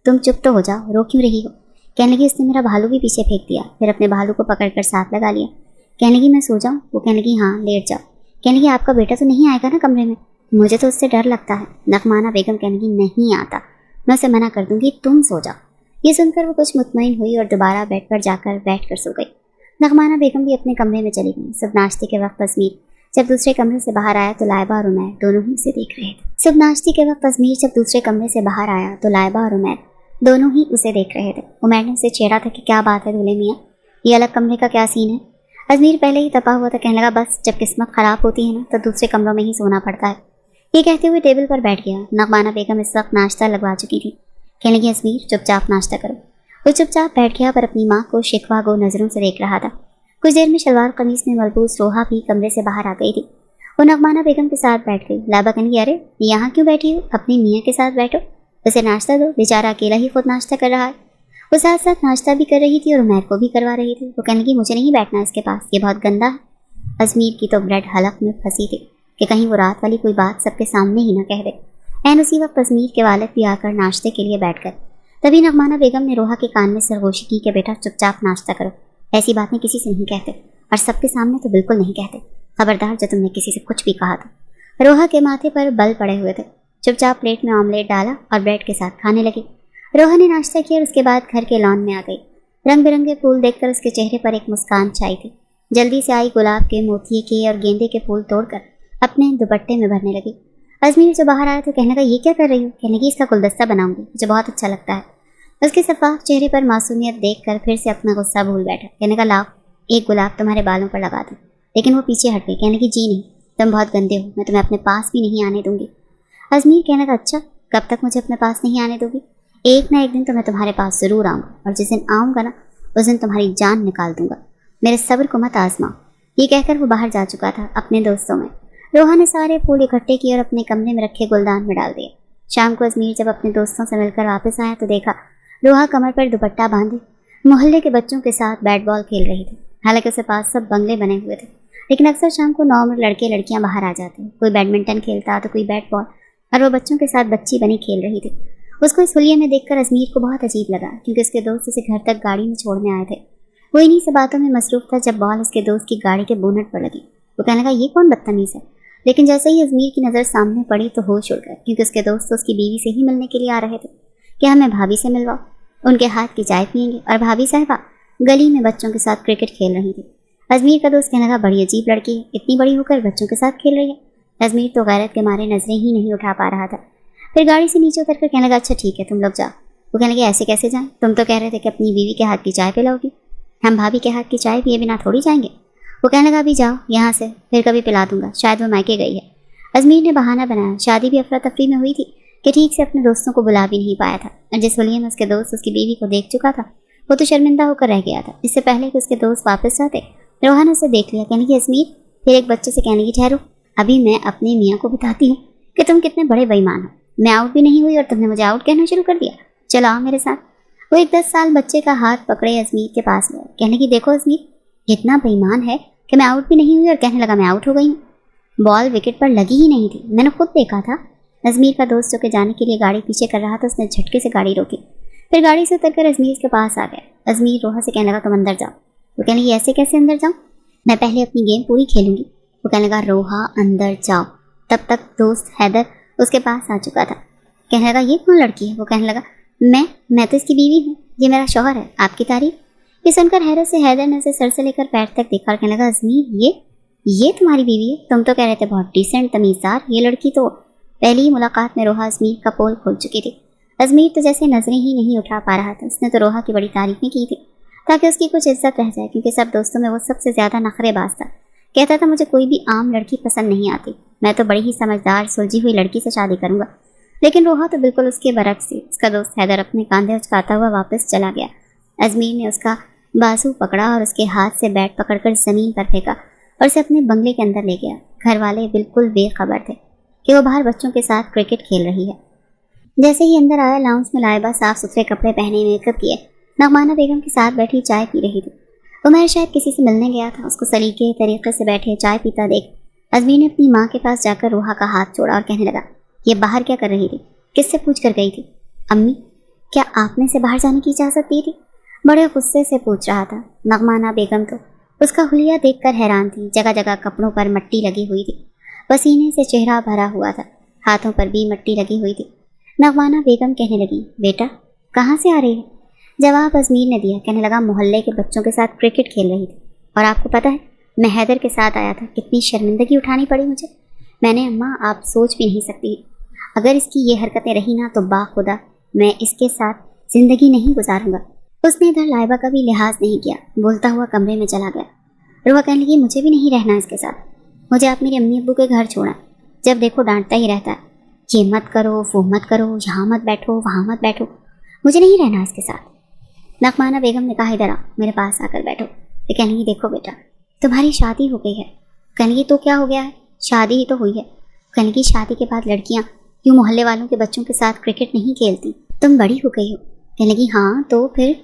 तुम चुप तो हो जाओ, रो क्यों रही हो? कहने लगी, उसने मेरा भालू भी पीछे फेंक दिया, फिर अपने भालू को पकड़कर साथ लगा लिया। कहने लगी, मैं सो जाऊँ? वो कहने लगी, हाँ लेट जाओ। कहने लगी, आपका बेटा तो नहीं आएगा ना कमरे में? मुझे तो उससे डर लगता है। नगमाना बेगम कहने लगी, नहीं आता, मैं उसे मना कर दूंगी, तुम सो जाओ। ये सुनकर वो कुछ मुतमईन हुई और दोबारा बेड पर जाकर बैठ कर सो गई। नगमाना बेगम भी अपने कमरे में चली गई। सुबह नाश्ते के वक्त अजमीर जब दूसरे कमरे से बाहर आया तो लाइबा और उमैर दोनों ही उसे देख रहे थे। सुबह नाश्ते के वक्त अजमीर जब दूसरे कमरे से बाहर आया तो लाइबा और उमैर दोनों ही उसे देख रहे थे। उमैर ने उसे छेड़ा था कि क्या बात है दूल्हे मियाँ, ये अलग कमरे का क्या सीन है? अजमीर पहले ही तपा हुआ था, कहने लगा, बस जब किस्मत खराब होती है ना तो दूसरे कमरों में ही सोना पड़ता है। ये कहते हुए टेबल पर बैठ गया। नगमाना बेगम इस वक्त नाश्ता लगवा चुकी थी। कहने लगी, अजमीर चुपचाप नाश्ता करो। वो चुपचाप बैठ गया पर अपनी माँ को शिकवा गो नजरों से देख रहा था। कुछ देर में शलवार कमीज में मलबूस रोहा भी कमरे से बाहर आ गई थी। वो नगमाना बेगम के साथ बैठ गई। लाइबा कहने लगी, अरे यहाँ क्यों बैठी हो, अपनी मियाँ के साथ बैठो, उसे नाश्ता दो, बेचारा अकेला ही खुद नाश्ता कर रहा है। वो साथ साथ नाश्ता भी कर रही थी और उमैर को भी करवा रही थी। वो कहने लगी, मुझे नहीं बैठना इसके पास, ये बहुत गंदा है। अजमीर की तो ब्रेड हलक में फंसी थी कि कहीं वो रात वाली कोई बात सबके सामने ही ना कह दे। एन उसी वक्त अजमीर के वालिद भी आकर नाश्ते के लिए बैठ गए। तभी नगमाना बेगम ने रोहा के कान में सरगोशी की कि बेटा चुपचाप नाश्ता करो, ऐसी बातें किसी से नहीं कहते और सबके सामने तो बिल्कुल नहीं कहते, खबरदार जो तुमने किसी से कुछ भी कहा था। रोहा के माथे पर बल पड़े हुए थे। चुपचाप प्लेट में ऑमलेट डाला और ब्रेड के साथ खाने लगी। रोहा ने नाश्ता किया और उसके बाद घर के लॉन में आ गई। रंग बिरंगे फूल देखकर उसके चेहरे पर एक मुस्कान छाई थी। जल्दी से आई गुलाब के, मोतिये के और गेंदे के फूल तोड़कर अपने दुपट्टे में भरने लगी। अजमीर जो बाहर आया तो कहने लगा ये क्या कर रही हो? कहने लगी इसका गुलदस्ता बनाऊंगी, मुझे बहुत अच्छा लगता है। उसके शफाफ चेहरे पर मासूमियत देखकर फिर से अपना गुस्सा भूल बैठा। कहने का लाओ एक गुलाब तुम्हारे बालों पर लगा दूं। लेकिन वो पीछे हट गई। कहने की जी नहीं, तुम बहुत गंदे हो, मैं तुम्हें अपने पास भी नहीं आने दूंगी। अजमीर कहने का अच्छा, कब तक मुझे अपने पास नहीं आने दोगी? एक ना एक दिन तो मैं तुम्हारे पास जरूर आऊँगा, और जिस दिन आऊँगा ना उस दिन तुम्हारी जान निकाल दूंगा। मेरे सब्र को मत आजमाओ। ये कहकर वो बाहर जा चुका था अपने दोस्तों में। रोहा ने सारे फूल इकट्ठे किए और अपने कमरे में रखे गुलदान में डाल दिए। शाम को अजमीर जब अपने दोस्तों से मिलकर वापस आया तो देखा रोहा कमर पर दुपट्टा बांधे मोहल्ले के बच्चों के साथ बैट बॉल खेल रही थी। हालांकि उसके पास सब बंगले बने हुए थे, लेकिन अक्सर शाम को नॉर्मल लड़के लड़कियां बाहर आ जाते। कोई बैडमिंटन खेलता तो कोई बैट बॉल, और वो बच्चों के साथ बच्ची बनी खेल रही थी। उसको इस हुलिये में देखकर अजमीर को बहुत अजीब लगा, क्योंकि उसके दोस्त उसे घर तक गाड़ी में छोड़ने आए थे। वो इन्हीं से बातों में मसरूफ था जब बॉल उसके दोस्त की गाड़ी के बोनट पर लगी। वो कहने लगा ये कौन बदतमीज है? लेकिन जैसे ही अजमीर की नज़र सामने पड़ी तो होश उड़ गया, क्योंकि उसके दोस्त उसकी बीवी से ही मिलने के लिए आ रहे थे कि हमें भाभी से मिलवाओ, उनके हाथ की चाय पियेंगे। और भाभी साहिबा गली में बच्चों के साथ क्रिकेट खेल रही थी। अजमीर का दोस्त कहने लगा बड़ी अजीब लड़की है, इतनी बड़ी होकर बच्चों के साथ खेल रही है। अजमीर तो गैरत के मारे नजरें ही नहीं उठा पा रहा था। फिर गाड़ी से नीचे उतरकर कहने लगा अच्छा ठीक है तुम लोग जाओ। वो कहने लगे ऐसे कैसे जाएं? तुम तो कह रहे थे कि अपनी बीवी के हाथ की चाय पिलाओगी। हम भाभी के हाथ की चाय पिए बिना थोड़ी जाएंगे। वो कहने लगा अभी जाओ यहाँ से, फिर कभी पिला दूंगा, शायद वो मायके गई है। अजमीर ने बहाना बनाया, शादी भी अफरा तफरी में हुई थी कि ठीक से अपने दोस्तों को बुला भी नहीं पाया था, और जिस हुलिये में उसके दोस्त उसकी बीवी को देख चुका था वो तो शर्मिंदा होकर रह गया था। इससे पहले कि उसके दोस्त वापस जाते रोहा ने उसे देख लिया। कहने की अजमीर, फिर एक बच्चे से कहने की ठहरो, अभी मैं अपने मियाँ को बताती हूँ कि तुम कितने बड़े बेईमान हो। मैं आउट भी नहीं हुई और तुमने मुझे आउट कहना शुरू कर दिया, चलो आओ मेरे साथ। वो एक 10 साल बच्चे का हाथ पकड़े अजमीर के पास गया। कहने की देखो अजमीर इतना बेईमान है कि मैं आउट भी नहीं हुई और कहने लगा मैं आउट हो गई हूँ। बॉल विकेट पर लगी ही नहीं थी, मैंने खुद देखा था। अजमीर का दोस्त जो कि जाने के लिए गाड़ी पीछे कर रहा था उसने झटके से गाड़ी रोकी, फिर गाड़ी से उतरकर अजमीर के पास आ गया। अजमीर रोहा से कहने लगा तुम अंदर जाओ। वो कहने लगी ऐसे कैसे अंदर जाऊँ, मैं पहले अपनी गेम पूरी खेलूंगी। वो कहने लगा रोहा अंदर जाओ। तब तक दोस्त हैदर उसके पास आ चुका था। कहने लगा ये कौन लड़की है? वो कहने लगा मैं तो इसकी बीवी हूँ, ये मेरा शौहर है, आपकी तारीफ। ये सुनकर हैदर ने उसे सर से लेकर पैर तक देखा और कहने लगा अजमीर ये तुम्हारी बीवी है? तुम तो कह रहे थे बहुत डिसेंट तमीज़दार। ये लड़की तो पहली ही मुलाकात में रोहा अजमीर का पोल खोल चुकी थी। अजमीर तो जैसे नजरें ही नहीं उठा पा रहा था। उसने तो रोहा की बड़ी तारीफें की थी ताकि उसकी कुछ इज्जत रह जाए, क्योंकि सब दोस्तों में वो सबसे ज़्यादा नखरेबाज था। कहता था मुझे कोई भी आम लड़की पसंद नहीं आती, मैं तो बड़ी ही समझदार सुलझी हुई लड़की से शादी करूंगा। लेकिन रोहा तो बिल्कुल उसके बरक्स थी। उसका दोस्त हैदर अपने कांधे उचकाता हुआ वापस चला गया। अजमीर ने उसका बाजू पकड़ा और उसके हाथ से बैट पकड़कर ज़मीन पर फेंका और उसे अपने बंगले के अंदर ले गया। घर वाले बिल्कुल बेखबर थे कि वो बाहर बच्चों के साथ क्रिकेट खेल रही है। जैसे ही अंदर आया, लाउंज में लाइबा साफ सुथरे कपड़े पहने, मेकअप किए, नगमाना बेगम के साथ बैठी चाय पी रही थी। उमर शायद किसी से मिलने गया था। उसको सलीके तरीके से बैठे चाय पीता देख अजमीर ने अपनी माँ के पास जाकर रोहा का हाथ छोड़ा और कहने लगा ये बाहर क्या कर रही थी? किससे पूछ कर गई थी? अम्मी, क्या आपने से बाहर जाने की इजाज़त दी थी? बड़े गुस्से से पूछ रहा था। नगमाना बेगम तो उसका हुलिया देखकर हैरान थी। जगह जगह कपड़ों पर मिट्टी लगी हुई थी, पसीने से चेहरा भरा हुआ था, हाथों पर भी मिट्टी लगी हुई थी। नगमाना बेगम कहने लगी बेटा कहाँ से आ रही है? जवाब अजमीर ने दिया। कहने लगा मोहल्ले के बच्चों के साथ क्रिकेट खेल रही थी, और आपको पता है मैं हैदर के साथ आया था, कितनी शर्मिंदगी उठानी पड़ी मुझे। मैंने अम्मा आप सोच भी नहीं सकती, अगर इसकी ये हरकतें रही ना तो बाखुदा मैं इसके साथ जिंदगी नहीं गुजारूंगा। उसने इधर लाइबा का भी लिहाज नहीं किया, बोलता हुआ कमरे में चला गया। रोहा कहने लगी मुझे भी नहीं रहना इसके साथ, मुझे आप मेरे अम्मी अब्बू के घर छोड़ा, जब देखो डांटता ही रहता है, ये मत करो वो मत करो, यहाँ मत बैठो वहाँ मत बैठो, मुझे नहीं रहना इसके साथ। नगमाना बेगम ने कहा इधर आओ, मेरे पास आकर बैठो। तो कहने लगी देखो बेटा तुम्हारी शादी हो गई है। कहने लगी तो क्या हो गया है, शादी ही तो हुई है। कहने लगी शादी के बाद लड़कियाँ यूँ मोहल्ले वालों के बच्चों के साथ क्रिकेट नहीं खेलती, तुम बड़ी हो गई हो। कहने लगी हाँ तो फिर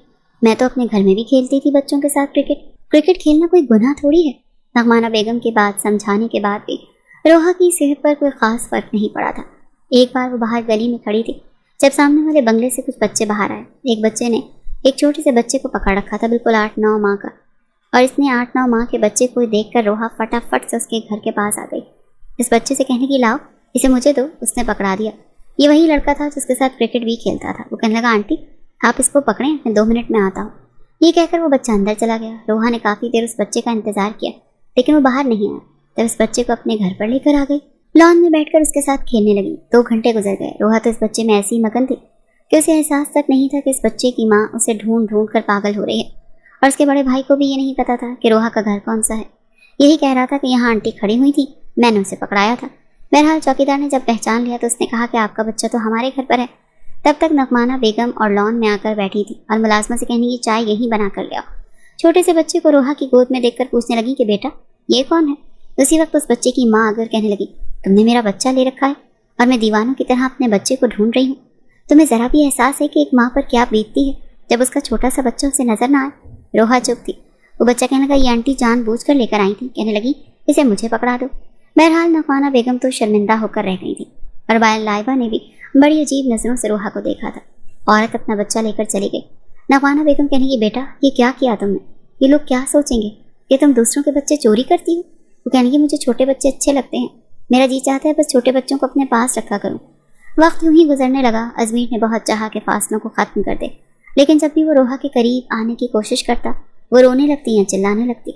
मैं तो अपने घर में भी खेलती थी बच्चों के साथ क्रिकेट खेलना कोई गुनाह थोड़ी है। नगमाना बेगम की बात समझाने के बाद भी रोहा की सेहत पर कोई ख़ास फर्क नहीं पड़ा था। एक बार वो बाहर गली में खड़ी थी जब सामने वाले बंगले से कुछ बच्चे बाहर आए। एक बच्चे ने एक छोटे से बच्चे को पकड़ रखा था, बिल्कुल 8-9 माह का, और इसने 8-9 माह के बच्चे को देखकर रोहा फटाफट से उसके घर के पास आ गई। इस बच्चे से कहने की लाओ इसे मुझे दो। उसने पकड़ा दिया। ये वही लड़का था जिसके साथ क्रिकेट भी खेलता था। वो कहने लगा आंटी आप इसको पकड़ें, मैं 2 मिनट में आता हूँ। ये कहकर वो बच्चा अंदर चला गया। रोहा ने काफ़ी देर उस बच्चे का इंतज़ार किया, लेकिन वो बाहर नहीं आया। तब इस बच्चे को अपने घर पर लेकर आ गई। लॉन में बैठकर उसके साथ खेलने लगी। 2 घंटे गुजर गए। रोहा तो इस बच्चे में ऐसी मगन थी कि उसे एहसास तक नहीं था कि इस बच्चे की माँ उसे ढूंढ ढूंढ कर पागल हो रही है। और उसके बड़े भाई को भी ये नहीं पता था कि रोहा का घर कौन सा है। यही कह रहा था कि यहाँ आंटी खड़ी हुई थी, मैंने उसे पकड़ाया था। बहरहाल चौकीदार ने जब पहचान लिया तो उसने कहा कि आपका बच्चा तो हमारे घर पर है। तब तक नगमाना बेगम और लॉन में आकर बैठी थी और मुलाजमा से कहने की चाय यहीं बना कर ले आओ। छोटे से बच्चे को रोहा की गोद में देखकर पूछने लगी कि बेटा ये कौन है। उसी वक्त उस बच्चे की माँ आकर कहने लगी, तुमने मेरा बच्चा ले रखा है और मैं दीवानों की तरह अपने बच्चे को ढूंढ रही हूँ। तुम्हें जरा भी एहसास है कि एक माँ पर क्या बीतती है जब उसका छोटा सा बच्चा उसे नजर ना आए। रोहा चुप थी। वो बच्चा कहने लगा, ये आंटी जानबूझकर लेकर आई थी। कहने लगी, इसे मुझे पकड़ा दो। बहरहाल नगमाना बेगम तो शर्मिंदा होकर रह गई थी और बायल लाइबा ने भी बड़ी अजीब नजरों से रोहा को देखा था। औरत अपना बच्चा लेकर चली गई। नगमाना बेगम कहने की, बेटा ये क्या किया तुमने, ये लोग क्या सोचेंगे कि तुम दूसरों के बच्चे चोरी करती हो। वो कहने की, मुझे छोटे बच्चे अच्छे लगते हैं, मेरा जी चाहता है बस छोटे बच्चों को अपने पास रखा करूं। वक्त यूं ही गुजरने लगा। अजमीर ने बहुत चाहा कि फासलों को खत्म कर दे, लेकिन जब भी वो रोहा के करीब आने की कोशिश करता वो रोने लगती या चिल्लाने लगती।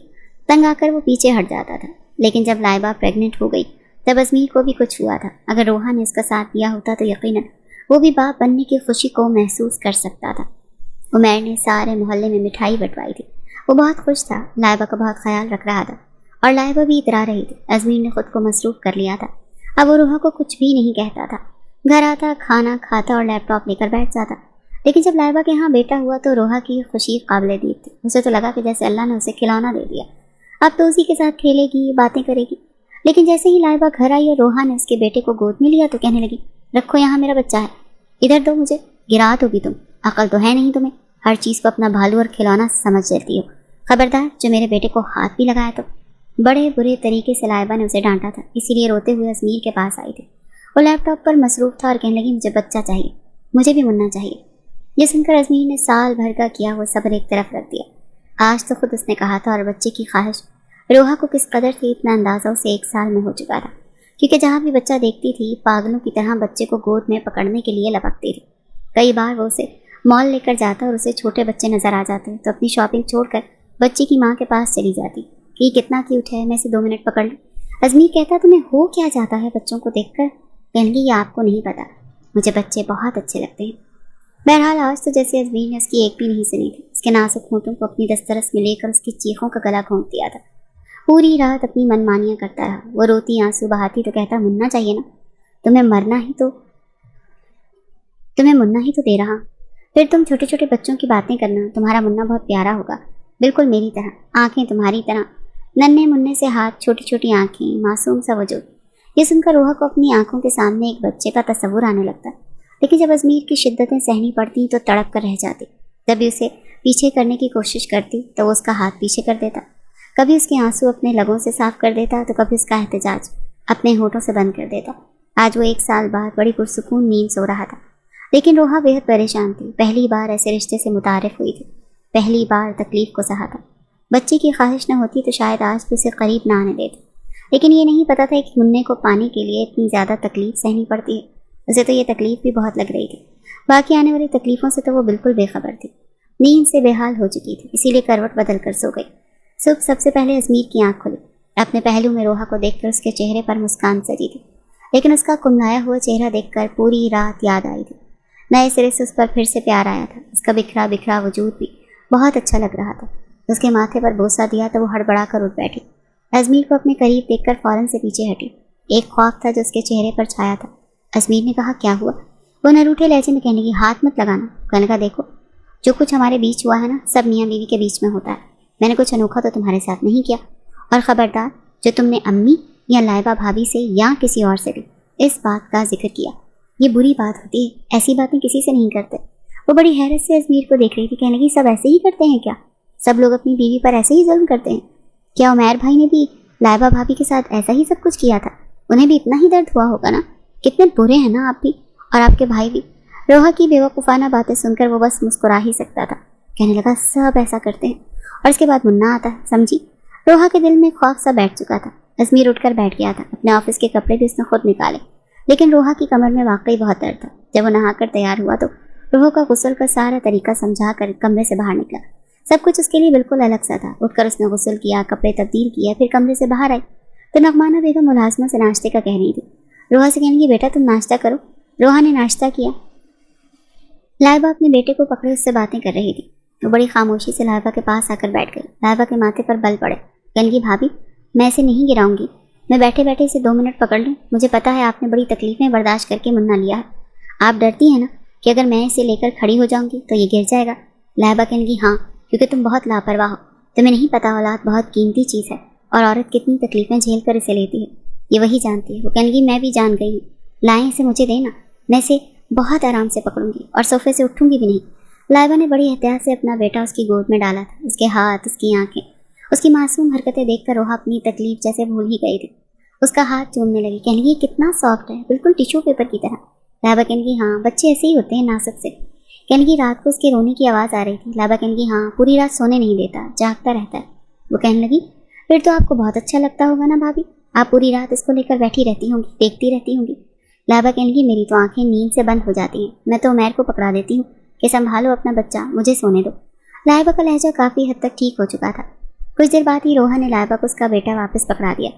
तंग आकर वो पीछे हट जाता था। लेकिन जब लाइबा प्रेग्नेंट हो गई तब अजमीर को भी कुछ हुआ था। अगर रोहा ने इसका साथ दिया होता तो यकीनन वो भी बाप बनने की खुशी को महसूस कर सकता था। उमैर ने सारे मोहल्ले में मिठाई बंटवाई थी। वो बहुत खुश था, लाइबा का बहुत ख्याल रख रहा था और लाइबा भी इतरा रही थी। अजमीर ने खुद को मसरूफ कर लिया था। अब वो रोहा को कुछ भी नहीं कहता था। घर आता, खाना खाता और लैपटॉप लेकर बैठ जाता। लेकिन जब लाइबा के यहाँ बेटा हुआ तो रोहा की खुशी काबिल दीद थी। उसे तो लगा कि जैसे अल्लाह ने उसे खिलौना दे दिया, अब तो उसी के साथ खेलेगी, बातें करेगी। लेकिन जैसे ही लाइबा घर आई और रोहा ने उसके बेटे को गोद में लिया तो कहने लगी, रखो यहाँ मेरा बच्चा है, इधर दो मुझे, गिरा दोगी तुम, अकल तो है नहीं तुम्हें, हर चीज़ को अपना भालू और खिलौना समझ लेती हो। खबरदार जो मेरे बेटे को हाथ भी लगाया तो। बड़े बुरे तरीके से लाइबा ने उसे डांटा था, इसीलिए रोते हुए अजमीर के पास आई थी। वो लैपटॉप पर मसरूफ था और कहने लगी, मुझे बच्चा चाहिए, मुझे भी मुन्ना चाहिए। ये सुनकर अजमीर ने साल भर का किया वो सब्र एक तरफ रख दिया। आज तो खुद उसने कहा था और बच्चे की ख्वाहिश रोहा को किस कदर थी इतना अंदाज़ा उसे 1 साल में हो चुका था, क्योंकि जहाँ भी बच्चा देखती थी पागलों की तरह बच्चे को गोद में पकड़ने के लिए लपकती थी। कई बार वो उसे मॉल लेकर जाता और उसे छोटे बच्चे नजर आ जाते तो अपनी शॉपिंग छोड़कर बच्चे की माँ के पास चली जाती कि कितना क्यूट है, मैं इसे 2 मिनट पकड़ लूँ। अजमीर कहता, तुम्हें हो क्या जाता है बच्चों को देखकर। कहने की, ये आपको नहीं पता, मुझे बच्चे बहुत अच्छे लगते हैं। बहरहाल आज तो जैसे अजमीर ने उसकी एक भी नहीं सुनी थी। उसके नाजुक होंठों को अपनी दस्तरस में लेकर उसकी चीखों का गला घोंट दिया था। पूरी रात अपनी मनमानियाँ करता रहा। वो रोती आंसू बहाती तो कहता, मुन्ना चाहिए ना, तुम्हें मुन्ना ही तो दे रहा। फिर तुम छोटे छोटे बच्चों की बातें करना, तुम्हारा मुन्ना बहुत प्यारा होगा, बिल्कुल मेरी तरह, आंखें तुम्हारी तरह, नन्हे मुन्ने से हाथ, छोटी छोटी आंखें, मासूम सा वजूद। ये सुनकर रोहा को अपनी आंखों के सामने एक बच्चे का तस्वुर आने लगता। लेकिन जब अजमीर की शिद्दतें सहनी पड़ती तो तड़प कर रह जाती। जब भी उसे पीछे करने की कोशिश करती तो वो उसका हाथ पीछे कर देता। कभी उसके आंसू अपने लगों से साफ कर देता तो कभी उसका एहतजाज अपने होठों से बंद कर देता। आज वो 1 साल बाद बड़ी पुरसुकून नींद सो रहा था, लेकिन रोहा बेहद परेशान थी। पहली बार ऐसे रिश्ते से मुतारिफ हुई थी, पहली बार तकलीफ को सहा था। बच्चे की ख्वाहिश न होती तो शायद आज भी उसे करीब ना आने देती, लेकिन ये नहीं पता था कि मुन्ने को पाने के लिए इतनी ज़्यादा तकलीफ सहनी पड़ती है। उसे तो ये तकलीफ भी बहुत लग रही थी, बाकी आने वाली तकलीफ़ों से तो वो बिल्कुल बेखबर थी। नींद से बेहाल हो चुकी थी, इसीलिए करवट बदल कर सो गई। सुबह सबसे पहले अजमीर की आंख खुली। अपने पहलू में रोहा को देखकर उसके चेहरे पर मुस्कान सजी थी, लेकिन उसका कुंदलाया हुआ चेहरा देखकर पूरी रात याद आई थी। नए सिरे से उस पर फिर से प्यार आया था। उसका बिखरा बिखरा वजूद भी बहुत अच्छा लग रहा था। उसके माथे पर बोसा दिया तो वो हड़बड़ा कर उठ बैठी। अजमीर को अपने करीब देखकर फौरन से पीछे हटी। एक खौफ था जो उसके चेहरे पर छाया था। अजमीर ने कहा, क्या हुआ? वो नरूठे लहजे में कहने की, हाथ मत लगाना। कहने का, देखो जो कुछ हमारे बीच हुआ है ना, सब मियाँ बीवी के बीच में होता है। मैंने कुछ अनोखा तो तुम्हारे साथ नहीं किया, और ख़बरदार जो तुमने अम्मी या लाइबा भाभी से या किसी और से भी इस बात का जिक्र किया, ये बुरी बात होती है, ऐसी बातें किसी से नहीं करते। वो बड़ी हैरत से अजमीर को देख रही थी। कहने लगी, सब ऐसे ही करते हैं क्या? सब लोग अपनी बीवी पर ऐसे ही जुल्म करते हैं क्या? उमैर भाई ने भी लाइबा भाभी के साथ ऐसा ही सब कुछ किया था, उन्हें भी इतना ही दर्द हुआ होगा ना? कितने बुरे हैं ना आप भी, और आपके भाई भी। रोहा की बेवकूफ़ाना बातें सुनकर वो बस मुस्कुरा ही सकता था। कहने लगा, सब ऐसा करते हैं, और इसके बाद मुन्ना आता है, समझी? रोहा के दिल में खौफ सा बैठ चुका था। अजमीर उठकर बैठ गया था। अपने ऑफिस के कपड़े भी उसने खुद निकाले, लेकिन रोहा की कमर में वाकई बहुत दर्द था। जब वो नहाकर तैयार हुआ तो रोहा का गुस्ल का सारा तरीका समझा कर कमरे से बाहर निकला। सब कुछ उसके लिए बिल्कुल अलग सा था। उठकर उसने गुस्ल किया, कपड़े तब्दील किया, फिर कमरे से बाहर आई तो नगमाना बेगम मुलाजमा से नाश्ते का कह रही थी। रोहा से कहने की बेटा तुम नाश्ता करो। रोहा ने नाश्ता किया। लाइबा अपने बेटे को पकड़े उससे बातें कर रही थी। वो बड़ी खामोशी से लाइबा के पास आकर बैठ गई। लाइबा के माथे पर बल पड़े। कहने की भाभी मैं इसे नहीं गिराऊंगी, मैं बैठे बैठे इसे 2 मिनट पकड़ लूँ। मुझे पता है आपने बड़ी तकलीफें बर्दाश्त करके मुन्ना लिया है। आप डरती हैं ना कि अगर मैं इसे लेकर खड़ी हो जाऊंगी तो ये गिर जाएगा। लाइबा कहने की हाँ, क्योंकि तुम बहुत लापरवाह हो। तुम्हें नहीं पता औलाद बहुत कीमती चीज़ है और औरत कितनी तकलीफें झेल कर इसे लेती है, ये वही जानती है। वो कहने की मैं भी जान गई हूँ। लाएँ इसे मुझे देना, मैं इसे बहुत आराम से पकड़ूंगी और सोफे से उठूंगी भी नहीं। लाइबा ने बड़ी एहतियात से अपना बेटा उसकी गोद में डाला था। उसके हाथ, उसकी आंखें, उसकी मासूम हरकतें देखकर रोहा अपनी तकलीफ जैसे भूल ही गई थी। उसका हाथ चूमने लगी। कहने की कितना सॉफ्ट है, बिल्कुल टिश्यू पेपर की तरह। लाइबा कहने की हाँ, बच्चे ऐसे ही होते हैं, नाजुक से। कहने की रात को उसके रोने की आवाज़ आ रही थी। लाइबा कहने की हाँ, पूरी रात सोने नहीं देता, जागता रहता है। वो कहने लगी फिर तो आपको बहुत अच्छा लगता होगा ना भाभी, आप पूरी रात इसको लेकर बैठी रहती होंगी, देखती रहती होंगी। लाइबा कहने की मेरी तो आंखें नींद से बंद हो जाती हैं, मैं तो उमैर को पकड़ा देती हूँ कि संभालो अपना बच्चा, मुझे सोने दो। लाइबा का लहजा काफ़ी हद तक ठीक हो चुका था। कुछ देर बाद ही रोहा ने लाइबा को उसका बेटा वापस पकड़ा दिया।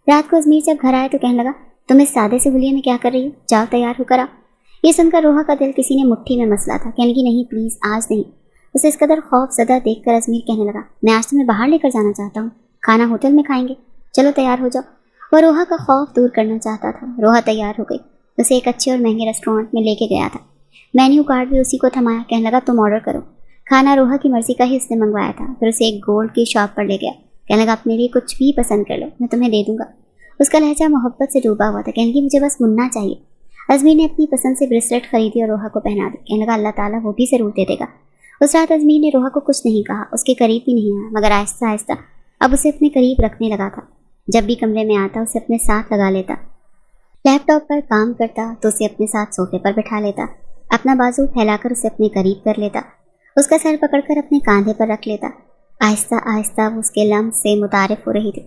रात को अजमीर जब घर आए तो कहने लगा तुम इस सादे से हुलिये में क्या कर रही हो, जाओ तैयार होकर आओ। ये सुनकर रोहा का दिल किसी ने मुट्ठी में मसला था। कहने की नहीं प्लीज़, आज नहीं। उसे इस कदर खौफ ज़दा देख कर अजमीर कहने लगा मैं आज तुम्हें बाहर लेकर जाना चाहता हूँ, खाना होटल में खाएंगे, चलो तैयार हो जाओ। वो रोहा का खौफ दूर करना चाहता था। रोहा तैयार हो गई। उसे एक अच्छे और महंगे रेस्टोरेंट में लेके गया था। मेन्यू कार्ड भी उसी को थमाया। कहने लगा तुम ऑर्डर करो। खाना रोहा की मर्जी का ही उसने मंगवाया था। फिर उसे एक गोल्ड की शॉप पर ले गया। कहने लगा अपने लिए कुछ भी पसंद कर लो, मैं तुम्हें दे दूंगा। उसका लहजा मोहब्बत से डूबा हुआ था। कहने की मुझे बस मुन्ना चाहिए। अजमीर ने अपनी पसंद से ब्रेसलेट खरीदी और रोहा को पहना दी। कहने लगा अल्लाह ताला वो भी ज़रूर दे देगा। उस रात अजमीर ने रोहा को कुछ नहीं कहा, उसके करीब भी नहीं आया, मगर आहिस्ता आहिस्ता अब उसे अपने करीब रखने लगा था। जब भी कमरे में आता उसे अपने साथ लगा लेता। लैपटॉप पर काम करता तो उसे अपने साथ सोफे पर बैठा लेता। अपना बाजू फैलाकर उसे अपने करीब कर लेता। उसका सर पकड़कर अपने कंधे पर रख लेता। आहिस्ता आहिस्ता वो उसके लम्स से मुतारिफ हो रही थी,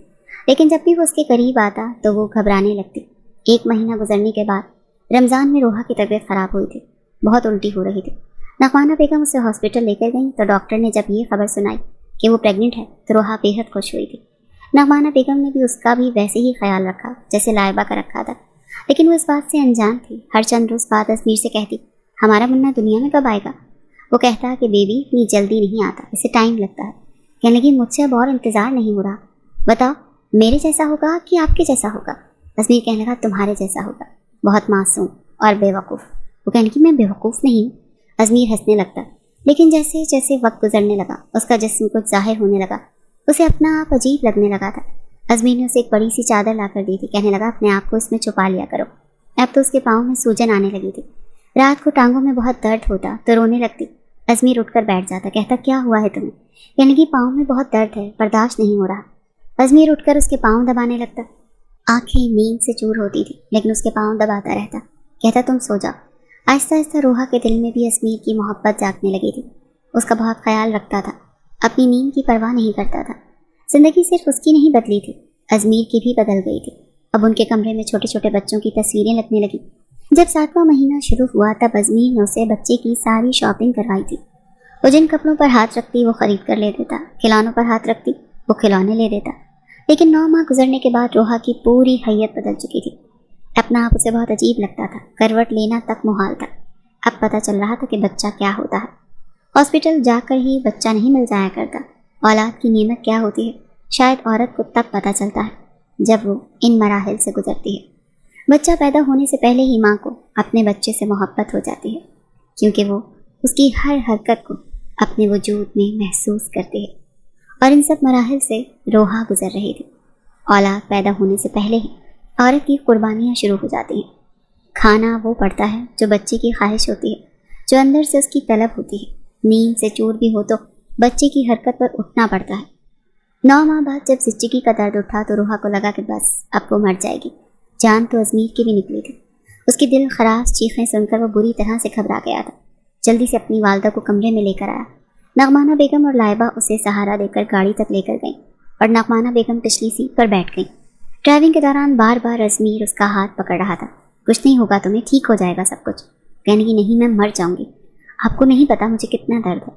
लेकिन जब भी वो उसके करीब आता तो वो घबराने लगती। 1 महीना गुजरने के बाद रमज़ान में रोहा की तबीयत ख़राब हुई थी, बहुत उल्टी हो रही थी। नगमाना बेगम उसे हॉस्पिटल लेकर गई तो डॉक्टर ने जब ये खबर सुनाई कि वो प्रेग्नेंट है तो रोहा बेहद खुश हुई थी। नगमाना बेगम ने भी उसका भी वैसे ही ख्याल रखा जैसे लाइबा का रखा था, लेकिन वो इस बात से अनजान थी। हर चंद रोज़ बाद अजमीर से कहती हमारा मुन्ना दुनिया में कब आएगा। वो कहता कि बेबी इतनी जल्दी नहीं आता, इसे टाइम लगता है। कहने लगी मुझसे अब और इंतज़ार नहीं हो रहा, बताओ मेरे जैसा होगा कि आपके जैसा होगा। अजमीर कहने लगा तुम्हारे जैसा होगा, बहुत मासूम और बेवकूफ़। वो कहने की मैं बेवकूफ़ नहीं। अजमीर हंसने लगता, लेकिन जैसे जैसे वक्त गुजरने लगा उसका जिस्म कुछ जाहिर होने लगा, उसे अपना आप अजीब लगने लगा था। अजमीर ने उसे एक बड़ी सी चादर ला कर दी थी। कहने लगा अपने आप को इसमें छुपा लिया करो। अब तो उसके पाँव में सूजन आने लगी थी। रात को टांगों में बहुत दर्द होता तो रोने लगती। अजमीर उठकर बैठ जाता, कहता क्या हुआ है तुम्हें। कहने की पाँव में बहुत दर्द है, बर्दाश्त नहीं हो रहा। अजमीर उठकर उसके पाँव दबाने लगता। आंखें नींद से चूर होती थी, लेकिन उसके पाँव दबाता रहता। कहता तुम सो जाओ। आहिस्ता आहिस्ता रोहा के दिल में भी अजमीर की मोहब्बत जागने लगी थी। उसका बहुत ख्याल रखता था, अपनी नींद की परवाह नहीं करता था। जिंदगी सिर्फ उसकी नहीं बदली थी, अजमीर की भी बदल गई थी। अब उनके कमरे में छोटे छोटे बच्चों की तस्वीरें लगने लगी। जब 7वां महीना शुरू हुआ तब अजमीर ने उसे बच्चे की सारी शॉपिंग करवाई थी। वो जिन कपड़ों पर हाथ रखती वो खरीद कर ले देता, खिलौनों पर हाथ रखती वो खिलौने ले देता। लेकिन 9 माह गुजरने के बाद रोहा की पूरी हैयत बदल चुकी थी। अपना आप उसे बहुत अजीब लगता था, करवट लेना तक मुहाल था। अब पता चल रहा था कि बच्चा क्या होता है। हॉस्पिटल जाकर ही बच्चा नहीं मिल जाया करता। औलाद की नेमत क्या होती है शायद औरत को तब पता चलता है जब वो इन मराहिल से गुजरती है। बच्चा पैदा होने से पहले ही माँ को अपने बच्चे से मोहब्बत हो जाती है, क्योंकि वो उसकी हर हरकत को अपने वजूद में महसूस करती है। और इन सब मराहिल से रोहा गुजर रही थी। औलाद पैदा होने से पहले ही औरत की कुर्बानियाँ शुरू हो जाती हैं। खाना वो पड़ता है जो बच्चे की ख्वाहिश होती है, जो अंदर से उसकी तलब होती है। नींद से चूर भी हो तो बच्चे की हरकत पर उठना पड़ता है। 9 माह बाद जब जिंदगी का दर्द उठा तो रोहा को लगा कि बस अब वो मर जाएगी। जान तो अजमीर की भी निकली थी। उसकी दिल खराश चीखें सुनकर वो बुरी तरह से घबरा गया था। जल्दी से अपनी वालदा को कमरे में लेकर आया। नगमाना बेगम और लाइबा उसे सहारा देकर गाड़ी तक लेकर गईं और नगमाना बेगम पिछली सीट पर बैठ गईं। ड्राइविंग के दौरान बार बार अजमीर उसका हाथ पकड़ रहा था। कुछ नहीं होगा तुम्हें, ठीक हो जाएगा सब कुछ। कहने की नहीं मैं मर जाऊंगी, आपको नहीं पता मुझे कितना दर्द है,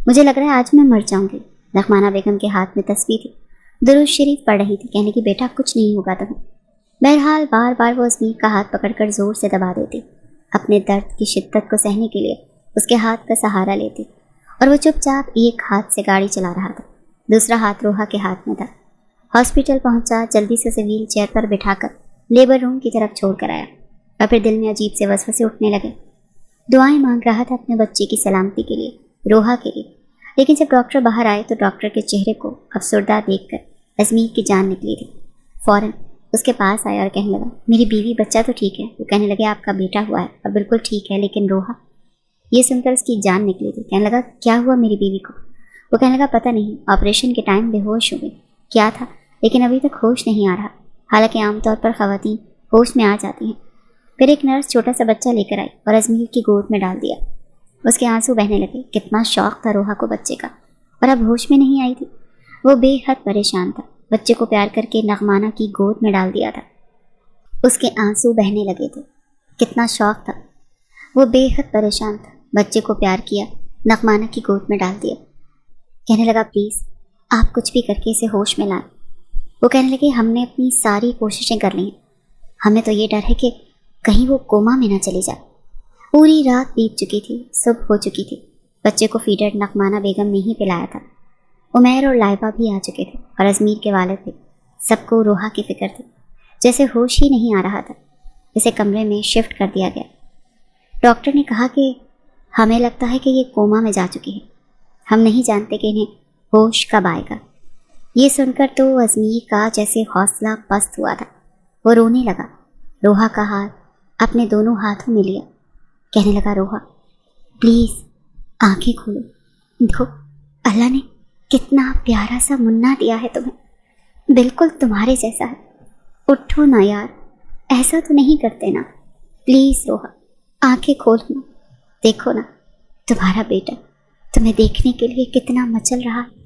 मुझे लग रहा है आज मैं मर जाऊंगी। नगमाना बेगम के हाथ में तस्वीर थी। दुरूद शरीफ पढ़ रही थी। कहने की बेटा कुछ नहीं होगा तुम्हें। बहरहाल बार बार वो अजमीर का हाथ पकड़कर जोर से दबा देती, अपने दर्द की शिद्दत को सहने के लिए उसके हाथ का सहारा लेती, और वो चुपचाप एक हाथ से गाड़ी चला रहा था, दूसरा हाथ रोहा के हाथ में था। हॉस्पिटल पहुंचा, जल्दी से उसे व्हील चेयर पर बिठाकर लेबर रूम की तरफ छोड़ कर आया, और फिर दिल में अजीब से वसवसे उठने लगे। दुआएं मांग रहा था अपने बच्चे की सलामती के लिए, रोहा के लिए। लेकिन जब डॉक्टर बाहर आए तो डॉक्टर के चेहरे को अफसरदा देखकर अजमीर की जान निकली थी। फौरन उसके पास आया और कहने लगा, मेरी बीवी बच्चा तो ठीक है। वो कहने लगे, आपका बेटा हुआ है और बिल्कुल ठीक है, लेकिन रोहा। ये सुनकर उसकी जान निकली थी। कहने लगा, क्या हुआ मेरी बीवी को? वो कहने लगा, पता नहीं, ऑपरेशन के टाइम बेहोश हो गई। क्या था, लेकिन अभी तक होश नहीं आ रहा। हालांकि आमतौर पर खवातीन होश में आ जाती हैं। फिर एक नर्स छोटा सा बच्चा लेकर आई और अजमीर की गोद में डाल दिया। उसके आंसू बहने लगे। कितना शौक था रोहा को बच्चे का, और अब होश में नहीं आई थी। वो बेहद परेशान था। बच्चे को प्यार करके नगमाना की गोद में डाल दिया था। उसके आंसू बहने लगे थे। कितना शौक था। वो बेहद परेशान था। बच्चे को प्यार किया, नगमाना की गोद में डाल दिया। कहने लगा, प्लीज़ आप कुछ भी करके इसे होश में लाएं। वो कहने लगे, हमने अपनी सारी कोशिशें कर ली हैं। हमें तो ये डर है कि कहीं वो कोमा में ना चली जाए। पूरी रात बीत चुकी थी, सुबह हो चुकी थी। बच्चे को फीडर नगमाना बेगम ने ही पिलाया था। उमैर और लाइबा भी आ चुके थे और अजमीर के वालिद थे। सबको रोहा की फिक्र थी। जैसे होश ही नहीं आ रहा था। इसे कमरे में शिफ्ट कर दिया गया। डॉक्टर ने कहा कि हमें लगता है कि ये कोमा में जा चुकी है। हम नहीं जानते कि इन्हें होश कब आएगा। ये सुनकर तो अजमीर का जैसे हौसला पस्त हुआ था। वो रोने लगा। रोहा का हाथ अपने दोनों हाथों में लिया। कहने लगा, रोहा प्लीज़ आंखें खोलो। देखो, अल्लाह ने कितना प्यारा सा मुन्ना दिया है तुम्हें, बिल्कुल तुम्हारे जैसा है। उठो ना यार, ऐसा तो नहीं करते ना। प्लीज़ रोहा आंखें खोलो ना। देखो ना, तुम्हारा बेटा तुम्हें देखने के लिए कितना मचल रहा है।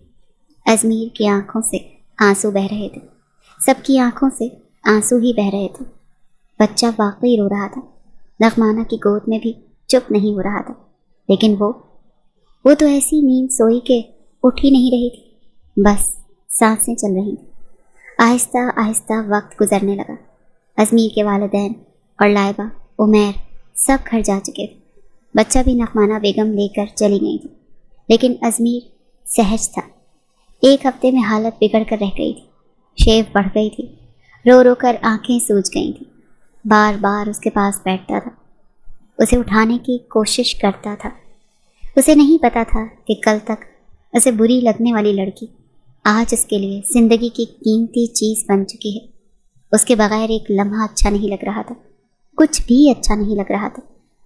अजमीर की आंखों से आंसू बह रहे थे। सबकी आंखों से आंसू ही बह रहे थे। बच्चा वाकई रो रहा था। नगमाना की गोद में भी चुप नहीं हो रहा था। लेकिन वो तो ऐसी नींद सोई के उठ ही नहीं रही थी। बस सांसें चल रही थी। आहिस्ता आहिस्ता वक्त गुजरने लगा। अजमीर के वालिदैन और लाइबा, उमैर सब घर जा चुके थे। बच्चा भी नगमाना बेगम लेकर चली गई थी। लेकिन अजमीर सहज था। एक हफ्ते में हालत बिगड़ कर रह गई थी। शेव बढ़ गई थी। रो रो कर आंखें सूज गई थी। बार बार उसके पास बैठता था, उसे उठाने की कोशिश करता था। उसे नहीं पता था कि कल तक उसे बुरी लगने वाली लड़की आज उसके लिए ज़िंदगी की कीमती चीज़ बन चुकी है। उसके बगैर एक लम्हा अच्छा नहीं लग रहा था। कुछ भी अच्छा नहीं लग रहा था।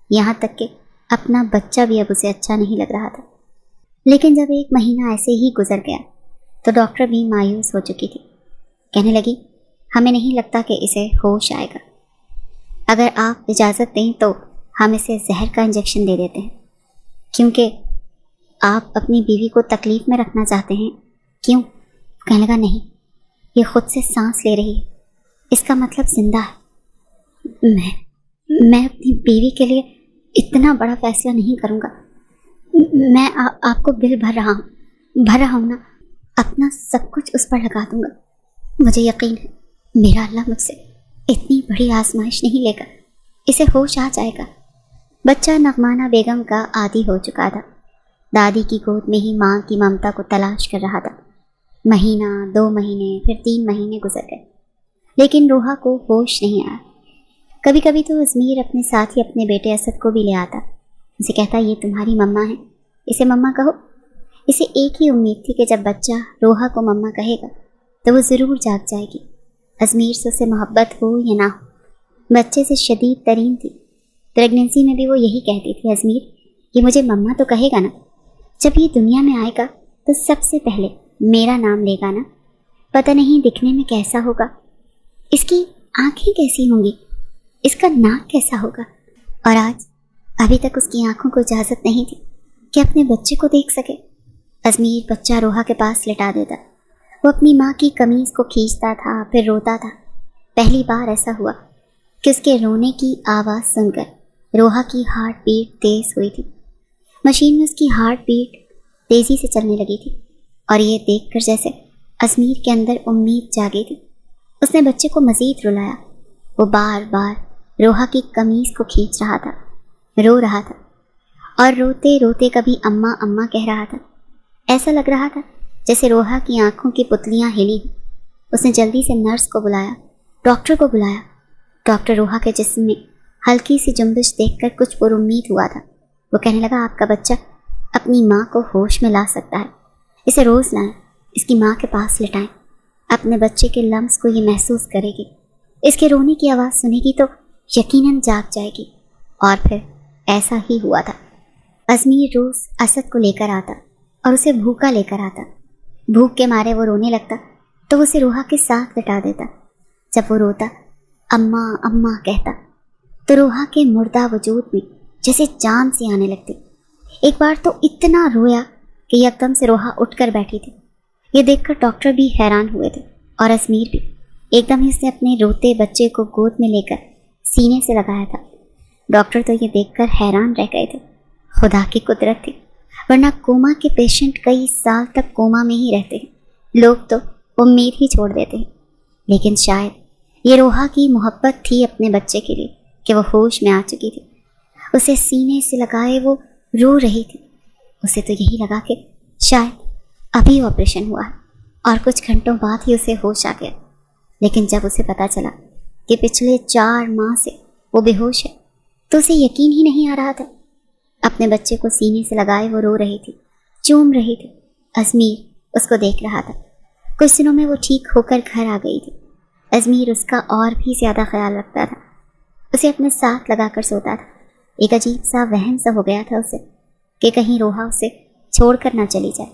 यहाँ तक कि अपना बच्चा भी अब उसे अच्छा नहीं लग रहा था। लेकिन जब एक महीना ऐसे ही गुजर गया तो डॉक्टर भी मायूस हो चुकी थी। कहने लगी, हमें नहीं लगता कि इसे होश आएगा। अगर आप इजाज़त दें तो हम इसे जहर का इंजेक्शन दे देते हैं, क्योंकि आप अपनी बीवी को तकलीफ़ में रखना चाहते हैं। क्यों? कहने लगा, नहीं, ये खुद से सांस ले रही है, इसका मतलब जिंदा है। मैं अपनी बीवी के लिए इतना बड़ा फैसला नहीं करूँगा। मैं आपको बिल भर रहा हूँ ना। अपना सब कुछ उस पर लगा दूँगा। मुझे यकीन है मेरा अल्लाह मुझसे इतनी बड़ी आजमाइश नहीं लेगा। इसे होश आ जाएगा। बच्चा नगमाना बेगम का आदी हो चुका था। दादी की गोद में ही माँ की ममता को तलाश कर रहा था। महीना, 2 महीने, फिर 3 महीने गुजर गए, लेकिन रोहा को होश नहीं आया। कभी कभी तो अजमीर अपने साथ ही अपने बेटे असद को भी ले आता। उसे कहता, ये तुम्हारी मम्मा है, इसे मम्मा कहो। इसे एक ही उम्मीद थी कि जब बच्चा रोहा को मम्मा कहेगा तो वो ज़रूर जाग जाएगी। अजमीर से उसे मोहब्बत हो या ना हो, बच्चे से शदीद तरीन थी। प्रेगनेंसी में भी वो यही कहती थी, अजमीर ये मुझे मम्मा तो कहेगा ना। जब ये दुनिया में आएगा तो सबसे पहले मेरा नाम लेगा ना। पता नहीं दिखने में कैसा होगा, इसकी आंखें कैसी होंगी, इसका नाक कैसा होगा। और आज अभी तक उसकी आंखों को इजाज़त नहीं थी कि अपने बच्चे को देख सके। अजमीर बच्चा रोहा के पास लिटा देता। वो अपनी माँ की कमीज़ को खींचता था, फिर रोता था। पहली बार ऐसा हुआ कि उसके रोने की आवाज़ सुनकर रोहा की हार्ट बीट तेज़ हुई थी। मशीन में उसकी हार्ट बीट तेज़ी से चलने लगी थी और ये देखकर जैसे ازمیر کے اندر امید جاگی تھی۔ اس نے بچے کو مزید رلایا۔ وہ بار بار روحا کی قمیض کو کھینچ رہا تھا، رو رہا تھا، اور روتے روتے کبھی اماں اماں کہہ رہا تھا۔ ایسا لگ رہا تھا جیسے روحا کی آنکھوں کی پتلیاں ہلی۔ اس نے جلدی سے نرس کو بلایا، ڈاکٹر کو بلایا۔ ڈاکٹر روحا کے جسم میں ہلکی سی جنبش دیکھ کر کچھ پر امید ہوا تھا۔ وہ کہنے لگا، آپ کا بچہ اپنی ماں کو ہوش میں لا سکتا ہے، اسے روز لائیں، اس کی ماں کے پاس لٹائیں، اپنے بچے کے لمس کو یہ محسوس کرے گی، اس کے رونے کی آواز سنے گی تو یقیناً جاگ جائے گی۔ اور پھر ایسا ہی ہوا تھا۔ ازمیر روز اسد کو لے کر آتا اور اسے بھوکا لے کر آتا۔ بھوک کے مارے وہ رونے لگتا تو وہ اسے روحا کے ساتھ لٹا دیتا۔ جب وہ روتا، اماں اماں کہتا، تو روحا کے مردہ وجود میں جیسے جان سی آنے لگتی۔ ایک بار تو اتنا رویا کہ یکدم سے روحا اٹھ کر بیٹھی تھی۔ یہ دیکھ کر ڈاکٹر بھی حیران ہوئے تھے اور ازمیر بھی۔ ایک دم ہی اس نے اپنے روتے بچے کو گود میں لے کر سینے سے لگایا تھا۔ ڈاکٹر تو یہ دیکھ کر حیران رہ گئے تھے۔ خدا کی قدرت تھی، ورنہ کوما کے پیشنٹ کئی سال تک کوما میں ہی رہتے ہیں، لوگ تو امید ہی چھوڑ دیتے ہیں۔ لیکن شاید یہ روحا کی محبت تھی اپنے بچے کے لیے کہ وہ ہوش میں آ چکی تھی۔ اسے سینے سے لگائے وہ رو رہی تھی۔ اسے تو یہی لگا کہ شاید ابھی آپریشن ہوا ہے اور کچھ گھنٹوں بعد ہی اسے ہوش آ گیا۔ لیکن جب اسے پتا چلا کہ پچھلے 4 ماہ سے وہ بے ہوش ہے تو اسے یقین ہی نہیں آ رہا تھا۔ اپنے بچے کو سینے سے لگائے وہ رو رہی تھی، چوم رہی تھی۔ ازمیر اس کو دیکھ رہا تھا۔ کچھ دنوں میں وہ ٹھیک ہو کر گھر آ گئی تھی۔ ازمیر اس کا اور بھی زیادہ خیال رکھتا تھا، اسے اپنے ساتھ لگا کر سوتا تھا۔ ایک عجیب سا وہم سا ہو گیا تھا اسے کہ کہیں روحا اسے چھوڑ کر نہ چلی جائے۔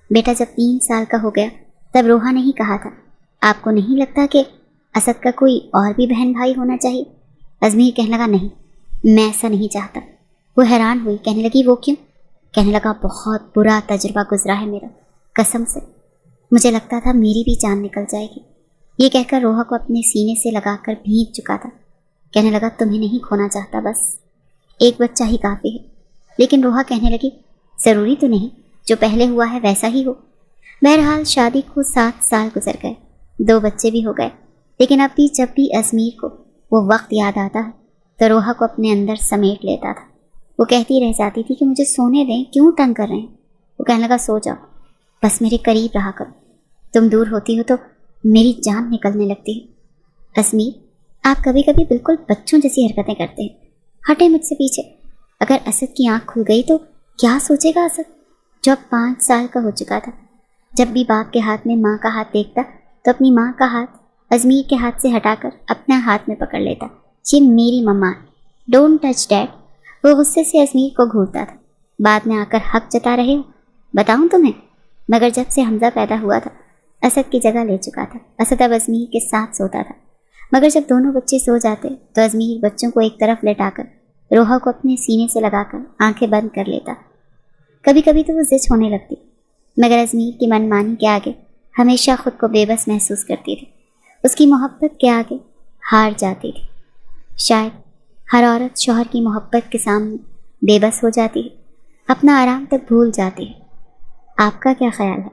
بیٹا جب 3 سال کا ہو گیا تب روحا نے ہی کہا تھا، آپ کو نہیں لگتا کہ اسد کا کوئی اور بھی بہن بھائی ہونا چاہیے؟ ازمیر کہنے لگا، نہیں، میں ایسا نہیں چاہتا۔ وہ حیران ہوئی، کہنے لگی، وہ کیوں؟ کہنے لگا، بہت برا تجربہ گزرا ہے میرا، قسم سے مجھے لگتا تھا میری بھی جان نکل جائے گی۔ یہ کہہ کر روحا کو اپنے سینے سے لگا کر بھینگ چکا تھا۔ کہنے لگا، تمہیں نہیں کھونا چاہتا، بس ایک بچہ ہی کافی ہے۔ لیکن روحا کہنے لگی، ضروری تو نہیں جو پہلے ہوا ہے ویسا ہی ہو۔ بہرحال شادی کو 7 سال گزر گئے، 2 بچے بھی ہو گئے، لیکن اب بھی جب بھی ازمیر کو وہ وقت یاد آتا ہے تو روحا کو اپنے اندر سمیٹ لیتا تھا۔ وہ کہتی رہ جاتی تھی کہ مجھے سونے دیں، کیوں تنگ کر رہے ہیں؟ وہ کہنے لگا، سو جاؤ، بس میرے قریب رہا کرو، تم دور ہوتی ہو تو میری جان نکلنے لگتی ہے۔ ازمیر، آپ کبھی کبھی بالکل بچوں جیسی حرکتیں کرتے ہیں، ہٹیں مجھ سے پیچھے۔ اگر اسد کی آنکھ کھل گئی تو کیا سوچے گا اسد، جو اب 5 سال کا ہو چکا تھا؟ جب بھی باپ کے ہاتھ میں ماں کا ہاتھ دیکھتا تو اپنی ماں کا ہاتھ ازمیر کے ہاتھ سے ہٹا کر اپنا ہاتھ میں پکڑ لیتا۔ یہ میری مما ہے، ڈونٹ ٹچ ڈیڈ۔ وہ غصے سے ازمیر کو گھورتا تھا۔ بعد میں آ کر حق جتا رہے ہو، بتاؤں تمہیں؟ مگر جب سے حمزہ پیدا ہوا تھا اسد کی جگہ لے چکا تھا۔ اسد اب ازمیر کے ساتھ سوتا تھا، مگر جب دونوں بچے سو جاتے تو ازمیر بچوں کو ایک طرف لٹا کر روحا کو اپنے سینے سے لگا کر آنکھیں بند کر لیتا۔ کبھی کبھی تو وہ زچ ہونے لگتی، مگر ازمیر کی من مانی کے آگے ہمیشہ خود کو بے بس محسوس کرتی تھی۔ اس کی محبت کے آگے ہار جاتی تھی۔ شاید ہر عورت شوہر کی محبت کے سامنے بے بس ہو جاتی ہے، اپنا آرام تک بھول جاتی ہے۔ آپ کا کیا خیال ہے؟